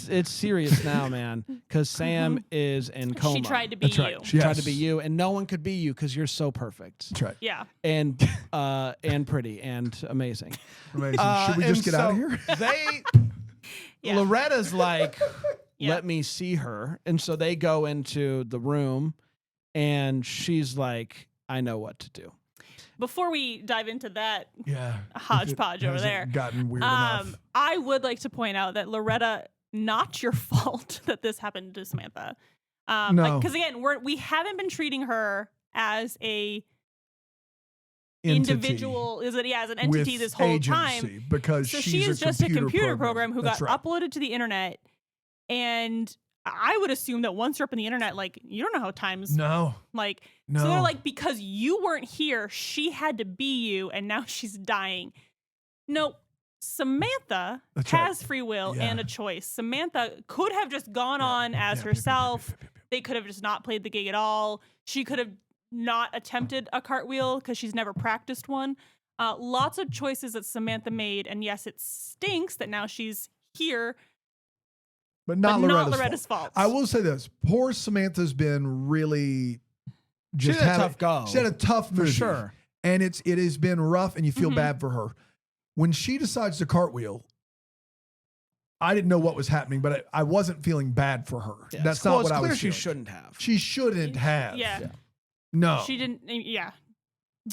Speaker 1: it's serious now, man, because Sam is in coma.
Speaker 3: She tried to be
Speaker 2: That's right.
Speaker 3: you.
Speaker 1: She tried to
Speaker 2: Yes.
Speaker 1: be you, and no one could be you because you're so perfect
Speaker 2: That's right.
Speaker 3: Yeah.
Speaker 1: and pretty and amazing.
Speaker 2: Amazing.
Speaker 1: Uh,
Speaker 2: Should we
Speaker 1: and
Speaker 2: just get out of
Speaker 1: so
Speaker 2: here?
Speaker 4: they
Speaker 3: Yeah.
Speaker 1: Loretta's like,
Speaker 3: Yeah.
Speaker 1: let me see her. And so they go into the room and she's like, I know what to do.
Speaker 3: Before we dive into that,
Speaker 2: Yeah.
Speaker 3: hodgepodge
Speaker 2: It
Speaker 3: over
Speaker 2: hasn't
Speaker 3: there.
Speaker 2: Gotten weird enough.
Speaker 3: I would like to point out that Loretta, not your fault that this happened to Samantha.
Speaker 2: No.
Speaker 3: Because again, we haven't been treating her as a
Speaker 2: Entity
Speaker 3: individual, as an entity
Speaker 2: with
Speaker 3: this whole
Speaker 2: agency
Speaker 3: time.
Speaker 2: Because
Speaker 3: So
Speaker 2: she's
Speaker 3: she is just a computer program who
Speaker 2: That's
Speaker 3: got
Speaker 2: right.
Speaker 3: uploaded to the internet. And I would assume that once you're up in the internet, like, you don't know how times
Speaker 2: No.
Speaker 3: like
Speaker 2: No.
Speaker 3: so they're like, because you weren't here, she had to be you, and now she's dying. No, Samantha
Speaker 2: That's right.
Speaker 3: has free will
Speaker 2: Yeah.
Speaker 3: and a choice. Samantha could have just gone on as herself. They could have just not played the gig at all. She could have not attempted a cartwheel because she's never practiced one. Lots of choices that Samantha made, and yes, it stinks that now she's here,
Speaker 2: But
Speaker 3: but
Speaker 2: not
Speaker 3: not
Speaker 2: Loretta's,
Speaker 3: Loretta's
Speaker 2: fault.
Speaker 3: fault.
Speaker 2: I will say this. Poor Samantha's been really just
Speaker 1: She's had a tough go.
Speaker 2: She had a tough
Speaker 1: For
Speaker 2: movie.
Speaker 1: sure.
Speaker 2: And it has been rough and you feel
Speaker 3: Mhm.
Speaker 2: bad for her. When she decides to cartwheel, I didn't know what was happening, but I wasn't feeling bad for her.
Speaker 1: Yeah,
Speaker 2: That's
Speaker 1: well,
Speaker 2: not
Speaker 1: it's
Speaker 2: what I
Speaker 1: clear
Speaker 2: was
Speaker 1: she
Speaker 2: feeling.
Speaker 1: shouldn't have.
Speaker 2: She shouldn't have.
Speaker 3: Yeah.
Speaker 2: No.
Speaker 3: She didn't. Yeah.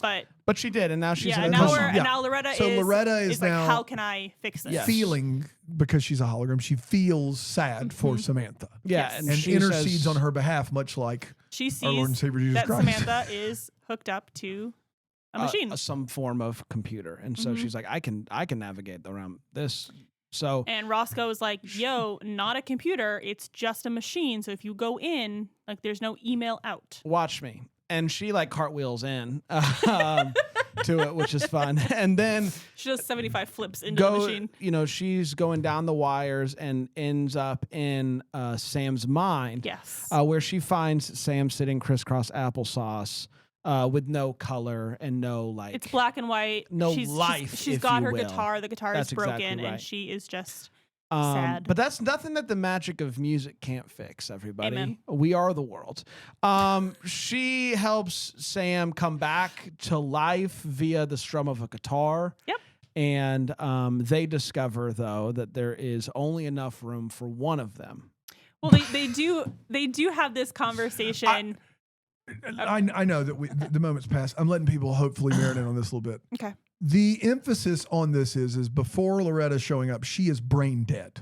Speaker 1: But she did, and now she's
Speaker 3: yeah.
Speaker 1: in
Speaker 3: And
Speaker 1: a
Speaker 3: now,
Speaker 1: coma.
Speaker 3: and now Loretta
Speaker 2: So
Speaker 3: is.
Speaker 2: Loretta is
Speaker 3: like,
Speaker 2: now
Speaker 3: how can I fix this?
Speaker 1: Yes.
Speaker 2: feeling, because she's a hologram, she feels sad for Samantha.
Speaker 1: Yeah,
Speaker 3: Yes.
Speaker 1: and,
Speaker 2: And
Speaker 1: she
Speaker 2: intercedes
Speaker 1: says,
Speaker 2: on her behalf, much like
Speaker 3: She
Speaker 2: our Lord and
Speaker 3: sees
Speaker 2: Savior Jesus
Speaker 3: that
Speaker 2: Christ.
Speaker 3: Samantha is hooked up to a machine.
Speaker 1: some form of computer, and so she's like, I can navigate around this. So
Speaker 3: And Roscoe is like, yo, not a computer. It's just a machine. So if you go in, like, there's no email out.
Speaker 1: watch me, and she like cartwheels in to it, which is fun, and then
Speaker 3: She does 75 flips into the machine.
Speaker 1: you know, she's going down the wires and ends up in Sam's mind.
Speaker 3: Yes.
Speaker 1: Where she finds Sam sitting crisscross applesauce with no color and no like.
Speaker 3: It's black and white.
Speaker 1: No
Speaker 3: she's,
Speaker 1: life,
Speaker 3: She's
Speaker 1: if
Speaker 3: got
Speaker 1: you
Speaker 3: her
Speaker 1: will.
Speaker 3: guitar. The guitar
Speaker 1: That's
Speaker 3: is broken,
Speaker 1: exactly right.
Speaker 3: and she is just sad.
Speaker 1: But that's nothing that the magic of music can't fix, everybody.
Speaker 3: Amen.
Speaker 1: We are the world. She helps Sam come back to life via the strum of a guitar.
Speaker 3: Yep.
Speaker 1: And they discover, though, that there is only enough room for one of them.
Speaker 3: Well, they do have this conversation.
Speaker 2: I know that the moment's passed. I'm letting people hopefully marinate on this a little bit.
Speaker 3: Okay.
Speaker 2: The emphasis on this is before Loretta showing up, she is brain dead.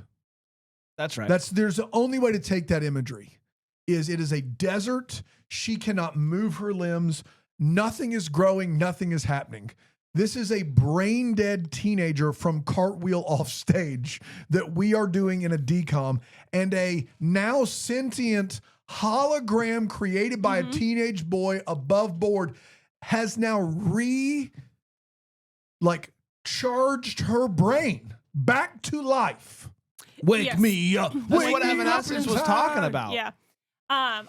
Speaker 1: That's right.
Speaker 2: There's the only way to take that imagery is it is a desert. She cannot move her limbs. Nothing is growing. Nothing is happening. This is a brain dead teenager from Cartwheel off stage that we are doing in a decom, and a now sentient hologram created by a teenage boy above board has now charged her brain back to life.
Speaker 1: Wake
Speaker 3: Yes.
Speaker 1: me up. That's
Speaker 2: Wake
Speaker 1: what
Speaker 2: me
Speaker 1: Evanescence
Speaker 2: up
Speaker 1: was talking
Speaker 2: inside.
Speaker 1: about.
Speaker 3: Yeah.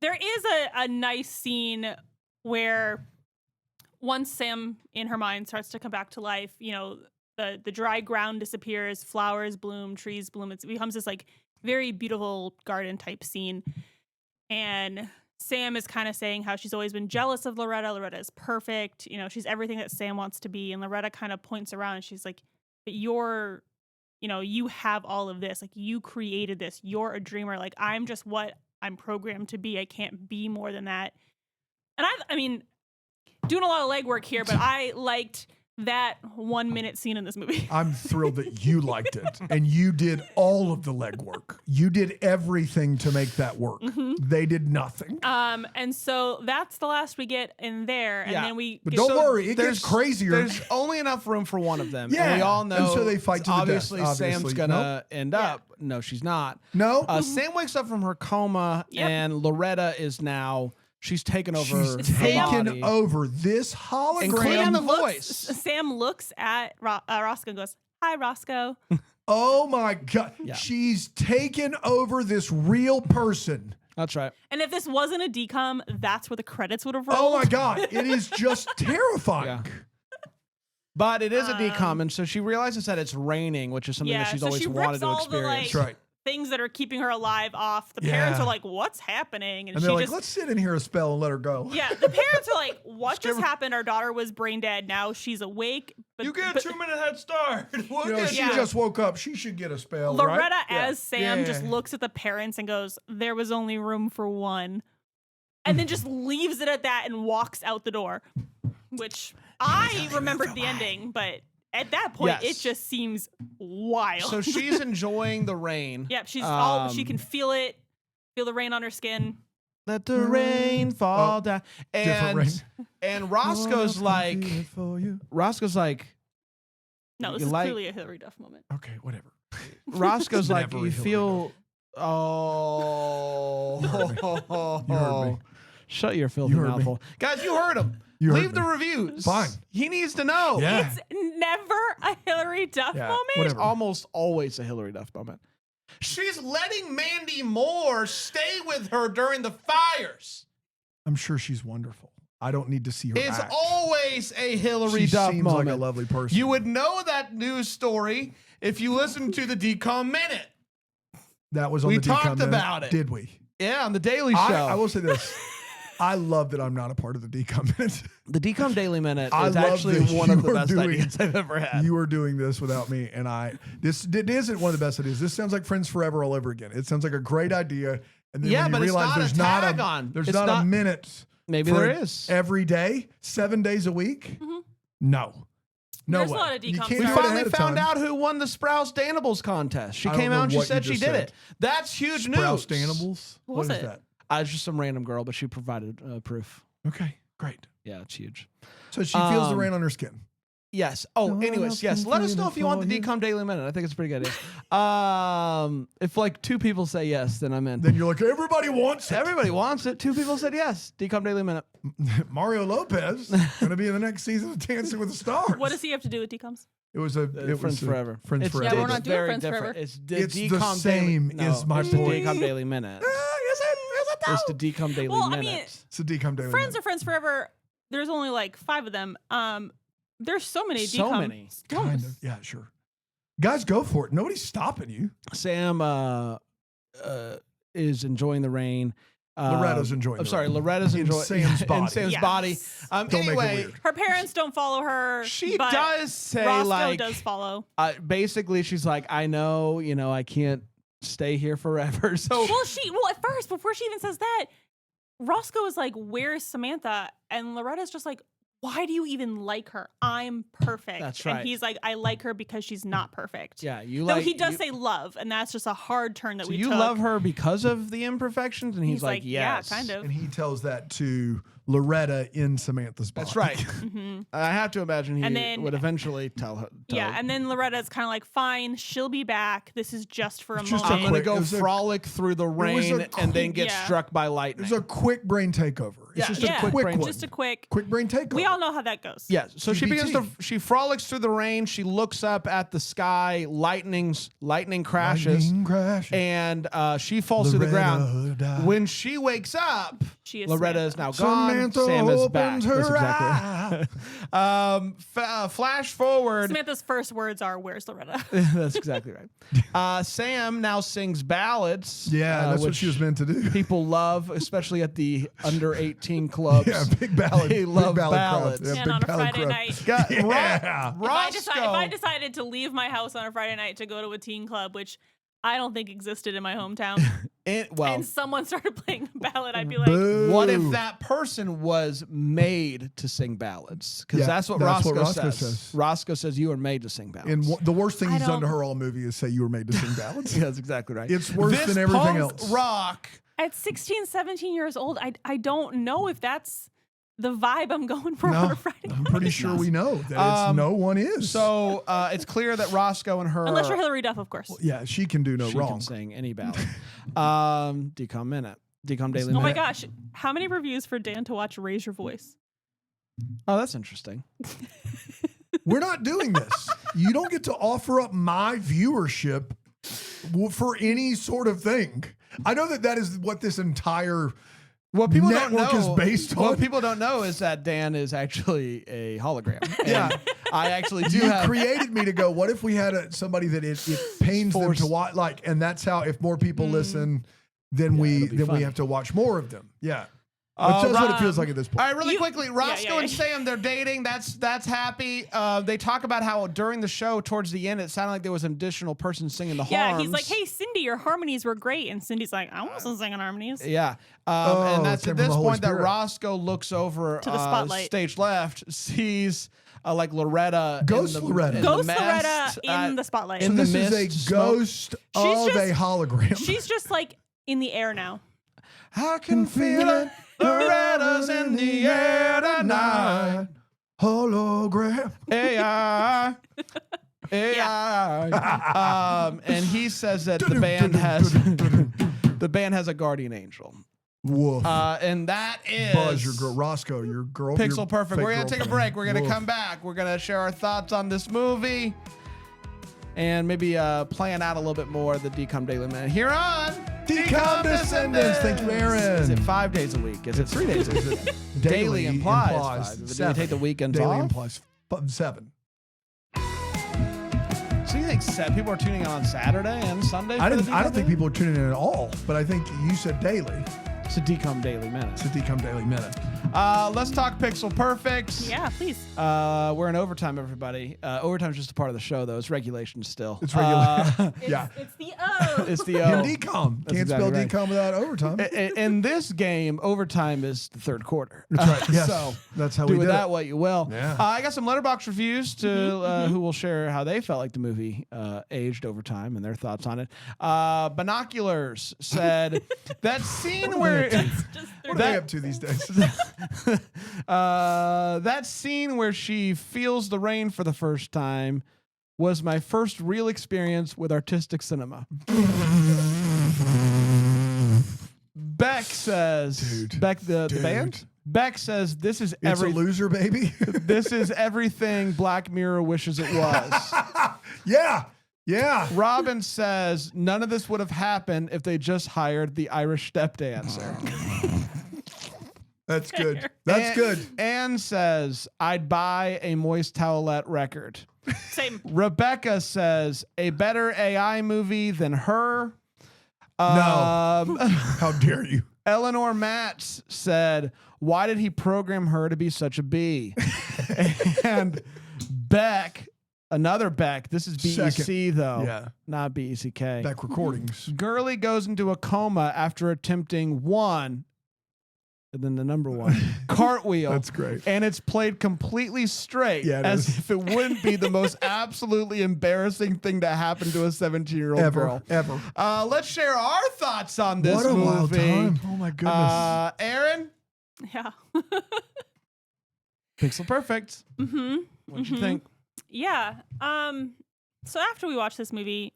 Speaker 3: There is a nice scene where once Sam in her mind starts to come back to life, you know, the dry ground disappears, flowers bloom, trees bloom. It becomes this like very beautiful garden type scene. And Sam is kind of saying how she's always been jealous of Loretta. Loretta is perfect. You know, she's everything that Sam wants to be. And Loretta kind of points around and she's like, but you're, you know, you have all of this. Like, you created this. You're a dreamer. Like, I'm just what I'm programmed to be. I can't be more than that. And I mean, doing a lot of legwork here, but I liked that 1 minute scene in this movie.
Speaker 2: I'm thrilled that you liked it, and you did all of the legwork. You did everything to make that work. They did nothing.
Speaker 3: And so that's the last we get in there. And
Speaker 1: Yeah.
Speaker 3: then we
Speaker 2: But
Speaker 3: get
Speaker 2: don't worry, it gets crazier.
Speaker 1: There's only enough room for one of them.
Speaker 2: Yeah.
Speaker 1: And we all know.
Speaker 2: And so they fight to the death,
Speaker 1: obviously, Sam's
Speaker 2: obviously.
Speaker 1: gonna end up. No, she's not.
Speaker 2: No?
Speaker 1: Sam wakes up from her coma,
Speaker 3: Yep.
Speaker 1: and Loretta is now. She's taken over.
Speaker 2: She's
Speaker 1: her
Speaker 2: taken
Speaker 1: body.
Speaker 2: over this
Speaker 1: Including
Speaker 2: hologram.
Speaker 1: the voice.
Speaker 3: Sam looks at Roscoe and goes, "Hi, Roscoe."
Speaker 2: Oh my God.
Speaker 1: Yeah.
Speaker 2: She's taken over this real person.
Speaker 1: That's right.
Speaker 3: And if this wasn't a decom, that's where the credits would have rolled.
Speaker 2: Oh my God. It is just terrifying.
Speaker 1: Yeah. But it is a decom, and so she realizes that it's raining, which is something that she's
Speaker 3: so
Speaker 1: always
Speaker 3: she
Speaker 1: wanted
Speaker 3: rips
Speaker 1: to
Speaker 3: all
Speaker 1: experience.
Speaker 3: the
Speaker 2: That's right.
Speaker 3: things that are keeping her alive off. The parents
Speaker 2: Yeah.
Speaker 3: are like, "What's happening?"
Speaker 2: And
Speaker 3: she
Speaker 2: they're like,
Speaker 3: just
Speaker 2: let's sit in here a spell and let her go.
Speaker 3: yeah. The parents are like, "What just happened? Our daughter was brain dead. Now she's awake." But,
Speaker 4: You get
Speaker 3: but
Speaker 4: a 2-minute head start. Look
Speaker 2: You know,
Speaker 4: at
Speaker 2: she
Speaker 3: Yeah.
Speaker 2: just woke up. She should get a spell.
Speaker 3: Loretta,
Speaker 2: right?
Speaker 3: as Sam,
Speaker 2: Yeah.
Speaker 3: just looks at the parents and goes, "There was only room for one," and then just leaves it at that and walks out the door. Which I remembered the ending, but at that point,
Speaker 1: Yes.
Speaker 3: it just seems wild.
Speaker 1: So she's enjoying the rain.
Speaker 3: Yep, she's she can
Speaker 1: Um,
Speaker 3: feel it, feel the rain on her skin.
Speaker 1: Let the rain fall down.
Speaker 2: different rain.
Speaker 1: And Roscoe's like, Roscoe's like,
Speaker 3: No, this
Speaker 1: you
Speaker 3: is
Speaker 1: like-
Speaker 3: clearly a Hillary Duff moment.
Speaker 2: Okay, whatever.
Speaker 1: Roscoe's like,
Speaker 2: Never
Speaker 1: you
Speaker 2: Hillary
Speaker 1: feel, oh,
Speaker 2: You heard me.
Speaker 1: Shut your filthy
Speaker 2: You heard
Speaker 1: mouth hole. Guys, you heard him.
Speaker 2: You heard
Speaker 1: Leave the
Speaker 2: me.
Speaker 1: reviews.
Speaker 2: Fine.
Speaker 1: He needs to know.
Speaker 2: Yeah.
Speaker 3: It's never a Hillary Duff
Speaker 2: Yeah,
Speaker 3: moment.
Speaker 2: whatever.
Speaker 1: It's almost always a Hillary Duff moment. She's letting Mandy Moore stay with her during the fires.
Speaker 2: I'm sure she's wonderful. I don't need to see her
Speaker 1: It's
Speaker 2: act.
Speaker 1: always a Hillary
Speaker 2: She
Speaker 1: Duff
Speaker 2: seems
Speaker 1: moment.
Speaker 2: like a lovely person.
Speaker 1: You would know that news story if you listened to the Decom Minute.
Speaker 2: That was on
Speaker 1: we
Speaker 2: the
Speaker 1: talked
Speaker 2: Decom Minute.
Speaker 1: about it.
Speaker 2: Did we?
Speaker 1: Yeah, on the Daily Show.
Speaker 2: I will say this. I love that I'm not a part of the Decom Minute.
Speaker 1: The Decom Daily Minute
Speaker 2: I
Speaker 1: is
Speaker 2: love
Speaker 1: actually
Speaker 2: that
Speaker 1: one of
Speaker 2: you
Speaker 1: the
Speaker 2: are
Speaker 1: best
Speaker 2: doing-
Speaker 1: ideas I've ever had.
Speaker 2: You are doing this without me, and this it isn't one of the best ideas. This sounds like Friends Forever all over again. It sounds like a great idea, and then
Speaker 1: Yeah,
Speaker 2: when you
Speaker 1: but it's
Speaker 2: realize
Speaker 1: not a
Speaker 2: there's not
Speaker 1: tag
Speaker 2: a
Speaker 1: on.
Speaker 2: there's
Speaker 1: It's
Speaker 2: not a
Speaker 1: not-
Speaker 2: minute.
Speaker 1: Maybe
Speaker 2: for
Speaker 1: there
Speaker 2: it
Speaker 1: is.
Speaker 2: every day, 7 days a week. No, no
Speaker 3: There's a
Speaker 2: way.
Speaker 3: lot of
Speaker 2: You
Speaker 3: decom
Speaker 2: can't
Speaker 1: We
Speaker 2: do it
Speaker 3: stars.
Speaker 1: finally
Speaker 2: ahead of
Speaker 1: found
Speaker 2: time.
Speaker 1: out who won the Sprouse Danibles contest. She
Speaker 2: I don't
Speaker 1: came
Speaker 2: know
Speaker 1: out and she
Speaker 2: what you
Speaker 1: said she
Speaker 2: just
Speaker 1: did
Speaker 2: said.
Speaker 1: it. That's huge
Speaker 2: Sprouse
Speaker 1: news.
Speaker 2: Danibles.
Speaker 3: What
Speaker 2: What
Speaker 3: was
Speaker 2: is
Speaker 3: it?
Speaker 2: that?
Speaker 1: It's just some random girl, but she provided proof.
Speaker 2: Okay, great.
Speaker 1: Yeah, it's huge.
Speaker 2: So she feels the
Speaker 1: Um,
Speaker 2: rain on her skin.
Speaker 1: Yes. Oh,
Speaker 2: No,
Speaker 1: anyways,
Speaker 2: I
Speaker 1: yes.
Speaker 2: can
Speaker 1: Let us
Speaker 2: feel
Speaker 1: know
Speaker 2: it
Speaker 1: if you want the
Speaker 2: for you.
Speaker 1: Decom Daily Minute. I think it's a pretty good idea. If like 2 people say yes, then I'm in.
Speaker 2: Then you're like, everybody wants it.
Speaker 1: Everybody wants it. 2 people said yes. Decom Daily Minute.
Speaker 2: Mario Lopez going to be in the next season of Dancing with the Stars.
Speaker 3: What does he have to do with decoms?
Speaker 2: It was a
Speaker 1: Friends Forever.
Speaker 2: Friends
Speaker 1: It's,
Speaker 2: Forever.
Speaker 3: Yeah, we're not
Speaker 1: it's
Speaker 3: doing
Speaker 1: very
Speaker 3: Friends
Speaker 1: different.
Speaker 3: Forever.
Speaker 1: It's the
Speaker 2: It's the
Speaker 1: Decom
Speaker 2: same
Speaker 1: Daily.
Speaker 2: is my
Speaker 1: it's the
Speaker 2: point.
Speaker 1: Decom Daily Minute.
Speaker 2: Is it
Speaker 1: It's the Decom Daily
Speaker 3: Well, I
Speaker 1: Minute.
Speaker 3: mean,
Speaker 2: It's a Decom Daily
Speaker 3: Friends
Speaker 2: Minute.
Speaker 3: or Friends Forever. There's only like 5 of them. There's so many
Speaker 1: So
Speaker 3: decom.
Speaker 1: many.
Speaker 2: Kind of. Yeah, sure. Guys, go for it. Nobody's stopping you.
Speaker 1: Sam is enjoying the rain.
Speaker 2: Loretta's enjoying
Speaker 1: I'm
Speaker 2: the
Speaker 1: sorry,
Speaker 2: rain.
Speaker 1: Loretta's
Speaker 2: In
Speaker 1: enjoying
Speaker 2: Sam's body.
Speaker 1: In Sam's
Speaker 3: Yes.
Speaker 1: body.
Speaker 2: Don't make it
Speaker 1: Anyway,
Speaker 2: weird.
Speaker 3: Her parents don't follow her.
Speaker 1: she
Speaker 3: but
Speaker 1: does say
Speaker 3: Roscoe
Speaker 1: like
Speaker 3: does follow.
Speaker 1: basically she's like, I know, I can't stay here forever. So
Speaker 3: Well, at first, before she even says that, Roscoe is like, "Where's Samantha?" And Loretta's just like, "Why do you even like her? I'm perfect."
Speaker 1: That's
Speaker 3: And
Speaker 1: right.
Speaker 3: he's like, "I like her because she's not perfect."
Speaker 1: yeah, you
Speaker 3: Though
Speaker 1: like
Speaker 3: he does
Speaker 1: you,
Speaker 3: say love, and that's just a hard turn that
Speaker 1: so
Speaker 3: we
Speaker 1: you
Speaker 3: took.
Speaker 1: love her because of the imperfections, and he's like,
Speaker 3: yeah,
Speaker 1: yes,
Speaker 3: kind of.
Speaker 2: And he tells that to Loretta in Samantha's body.
Speaker 1: That's right.
Speaker 3: Mhm.
Speaker 1: I have to imagine he
Speaker 3: And then-
Speaker 1: would eventually tell her.
Speaker 3: Yeah, and then Loretta's kind of like, "Fine, she'll be back. This is just for a
Speaker 2: It's just a
Speaker 3: moment."
Speaker 1: I'm gonna
Speaker 2: quick-
Speaker 1: go
Speaker 2: it was a-
Speaker 1: frolic through the
Speaker 2: was a
Speaker 1: rain and then get
Speaker 3: yeah.
Speaker 1: struck by
Speaker 2: It
Speaker 1: lightning.
Speaker 2: was a quick brain takeover. It's
Speaker 1: Yeah,
Speaker 2: just
Speaker 1: yeah.
Speaker 2: a quick
Speaker 1: brain-
Speaker 2: one.
Speaker 3: Just a quick.
Speaker 2: quick brain takeover.
Speaker 3: We all know how that goes.
Speaker 1: Yeah, so she begins
Speaker 2: GPT.
Speaker 1: she frolics through the rain. She looks up at the sky. Lightning crashes,
Speaker 2: Lightning crash.
Speaker 1: and she falls to the ground.
Speaker 2: Loretta died.
Speaker 1: When she wakes up,
Speaker 3: She is
Speaker 1: Loretta
Speaker 3: Samantha.
Speaker 1: is now gone.
Speaker 2: Samantha
Speaker 1: Sam is back.
Speaker 2: opens her
Speaker 1: That's exactly right. Flash forward.
Speaker 3: Samantha's first words are, "Where's Loretta?"
Speaker 1: That's exactly right. Sam now sings ballads.
Speaker 2: Yeah, that's what
Speaker 1: which
Speaker 2: she was meant to do.
Speaker 1: People love, especially at the under 18 clubs.
Speaker 2: Yeah, big ballad.
Speaker 1: They
Speaker 2: big
Speaker 1: love
Speaker 2: ballad
Speaker 1: ballads.
Speaker 2: crowd. Yeah,
Speaker 3: And
Speaker 2: big
Speaker 3: on a
Speaker 2: ballad
Speaker 3: Friday
Speaker 2: crowd.
Speaker 3: night,
Speaker 1: Got,
Speaker 2: Yeah.
Speaker 1: Roscoe.
Speaker 3: if I decided to leave my house on a Friday night to go to a teen club, which I don't think existed in my hometown, and someone started playing a ballad, I'd be like,
Speaker 2: Boo.
Speaker 1: what if that person was made to sing ballads? Because
Speaker 2: Yeah,
Speaker 1: that's what
Speaker 2: that's
Speaker 1: Roscoe,
Speaker 2: what Roscoe
Speaker 1: says.
Speaker 2: says.
Speaker 1: Roscoe says you were made to sing ballads.
Speaker 2: And the worst thing
Speaker 3: I
Speaker 2: he's done to
Speaker 3: don't-
Speaker 2: her all movie is say you were made to sing ballads.
Speaker 1: Yeah, that's exactly right.
Speaker 2: It's worse
Speaker 1: This
Speaker 2: than everything
Speaker 1: punk
Speaker 2: else.
Speaker 1: rock.
Speaker 3: at 16, 17 years old, I don't know if that's the vibe I'm going for
Speaker 2: No,
Speaker 3: on a Friday
Speaker 2: I'm
Speaker 3: night.
Speaker 2: pretty sure we know that it's no one is.
Speaker 1: So it's clear that Roscoe and her.
Speaker 3: Unless you're Hillary Duff, of course.
Speaker 2: yeah, she can do no
Speaker 1: she
Speaker 2: wrong.
Speaker 1: can sing any ballad. Decom Minute. Decom Daily
Speaker 3: Oh
Speaker 1: Minute.
Speaker 3: my gosh. How many reviews for Dan to watch Raise Your Voice?
Speaker 1: Oh, that's interesting.
Speaker 2: We're not doing this. You don't get to offer up my viewership for any sort of thing. I know that is what this entire
Speaker 1: What people don't
Speaker 2: network
Speaker 1: know
Speaker 2: is based on.
Speaker 1: What people don't know is that Dan is actually a hologram.
Speaker 2: Yeah.
Speaker 1: And I actually do
Speaker 2: you
Speaker 1: have.
Speaker 2: created me to go, what if we had somebody that it pains them
Speaker 1: Force-
Speaker 2: to watch, like, and that's how, if more people listen, then
Speaker 1: it'll be funny.
Speaker 2: we have to watch more of them. Yeah. That's what it feels like at this point.
Speaker 1: All right, really
Speaker 3: You-
Speaker 1: quickly, Roscoe
Speaker 3: yeah.
Speaker 1: and Sam, they're dating. That's happy. They talk about how during the show, towards the end, it sounded like there was an additional person singing the
Speaker 3: Yeah,
Speaker 1: harms.
Speaker 3: he's like, "Hey, Cindy, your harmonies were great," and Cindy's like, "I wasn't singing harmonies."
Speaker 1: Yeah.
Speaker 2: Oh,
Speaker 1: And that's
Speaker 2: it came
Speaker 1: at
Speaker 2: from
Speaker 1: this
Speaker 2: the Holy
Speaker 1: point that
Speaker 2: Spirit.
Speaker 1: Roscoe looks over
Speaker 3: To the spotlight.
Speaker 1: stage left, sees like Loretta.
Speaker 2: Ghost
Speaker 1: in the,
Speaker 2: Loretta.
Speaker 1: in the
Speaker 3: Ghost
Speaker 1: mist,
Speaker 3: Loretta in the spotlight.
Speaker 1: in
Speaker 2: So
Speaker 1: the
Speaker 2: this is
Speaker 1: mist,
Speaker 2: a
Speaker 1: smoke.
Speaker 2: ghost
Speaker 3: She's
Speaker 2: of
Speaker 3: just-
Speaker 2: a hologram.
Speaker 3: She's just like in the air now.
Speaker 1: I can feel it. Loretta's in the air tonight.
Speaker 2: Hologram.
Speaker 1: AI. AI. And he says that the band has the band has a guardian angel.
Speaker 2: Woof.
Speaker 1: And that is
Speaker 2: Buzz, your girl, Roscoe, your girl.
Speaker 1: Pixel
Speaker 2: your
Speaker 1: Perfect.
Speaker 2: fake
Speaker 1: We're gonna take a
Speaker 2: girlfriend.
Speaker 1: break. We're gonna
Speaker 2: Woof.
Speaker 1: come back. We're gonna share our thoughts on this movie. And maybe plan out a little bit more of the Decom Daily Minute here on
Speaker 2: Decom Descendants. Thank you, Aaron.
Speaker 1: Is it 5 days a week? Is it 3 days a week? Daily implies 5. Do we
Speaker 2: 7.
Speaker 1: take the weekends
Speaker 2: Daily
Speaker 1: off?
Speaker 2: implies 7.
Speaker 1: So you think people are tuning in on Saturday and Sunday?
Speaker 2: I
Speaker 1: for the
Speaker 2: don't
Speaker 1: Decom
Speaker 2: think
Speaker 1: Daily?
Speaker 2: people are tuning in at all, but I think you said daily.
Speaker 1: Sadicom Daily Minute.
Speaker 2: Sadicom Daily Minute.
Speaker 1: Let's talk Pixel Perfect.
Speaker 3: Yeah, please.
Speaker 1: We're in overtime, everybody. Overtime's just a part of the show, though. It's regulation still.
Speaker 2: It's regular.
Speaker 3: It's, it's the O.
Speaker 1: It's the O.
Speaker 2: And decom.
Speaker 1: That's
Speaker 2: Can't spell
Speaker 1: exactly right.
Speaker 2: decom without overtime.
Speaker 1: In this game, overtime is the third quarter.
Speaker 2: That's right. Yes.
Speaker 1: So
Speaker 2: that's how
Speaker 1: do
Speaker 2: we
Speaker 1: with
Speaker 2: do
Speaker 1: that
Speaker 2: it.
Speaker 1: what you will.
Speaker 2: Yeah.
Speaker 1: I got some letterbox reviews to who will share how they felt like the movie aged over time and their thoughts on it. Binoculars said that scene where
Speaker 2: What are they up to these days?
Speaker 1: that scene where she feels the rain for the first time was my first real experience with artistic cinema. Beck says,
Speaker 2: Dude.
Speaker 1: Beck the
Speaker 2: Dude.
Speaker 1: band. Beck says this is
Speaker 2: It's a loser, baby.
Speaker 1: this is everything Black Mirror wishes it was.
Speaker 2: Yeah. Yeah.
Speaker 1: Robin says none of this would have happened if they just hired the Irish step dancer.
Speaker 2: That's good. That's good.
Speaker 1: Anne says I'd buy a Moist Towelette record.
Speaker 3: Same.
Speaker 1: Rebecca says a better AI movie than her.
Speaker 2: No. How dare you?
Speaker 1: Eleanor Matz said, why did he program her to be such a bee? And Beck, another Beck, this is BEC
Speaker 2: Second.
Speaker 1: though,
Speaker 2: Yeah.
Speaker 1: not BECK.
Speaker 2: Back recordings.
Speaker 1: Gurley goes into a coma after attempting one, and then the number one, cartwheel.
Speaker 2: That's great.
Speaker 1: And it's played completely straight,
Speaker 2: Yeah, it
Speaker 1: as
Speaker 2: is.
Speaker 1: if it wouldn't be the most absolutely embarrassing thing to happen to a 17-year-old girl.
Speaker 2: Ever.
Speaker 1: Let's share our thoughts on this
Speaker 2: What a
Speaker 1: movie.
Speaker 2: wild time. Oh my goodness.
Speaker 1: Aaron,
Speaker 3: Yeah.
Speaker 1: Pixel Perfect.
Speaker 3: Mm-hmm.
Speaker 1: What'd you think?
Speaker 3: Yeah. So after we watched this movie,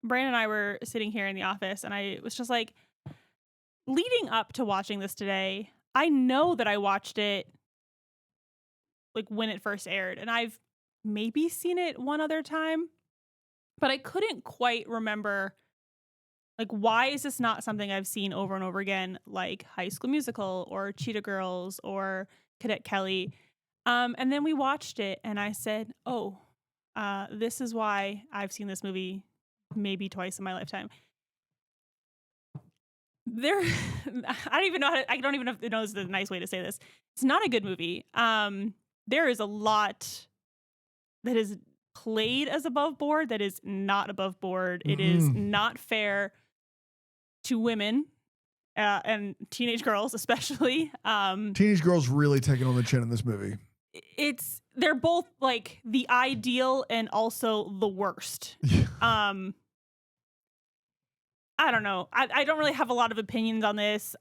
Speaker 3: Brandon and I were sitting here in the office, and I was just like, leading up to watching this today, I know that I watched it like when it first aired, and I've maybe seen it one other time, but I couldn't quite remember, like, why is this not something I've seen over and over again, like High School Musical or Cheetah Girls or Cadet Kelly. And then we watched it, and I said, oh, this is why I've seen this movie maybe twice in my lifetime. I don't even know I don't even know if it knows the nice way to say this. It's not a good movie. There is a lot that is played as above board that is not above board. It is not fair to women and teenage girls, especially.
Speaker 2: Teenage girls really taking on the chin in this movie.
Speaker 3: They're both like the ideal and also the worst. I don't know. I don't really have a lot of opinions on this.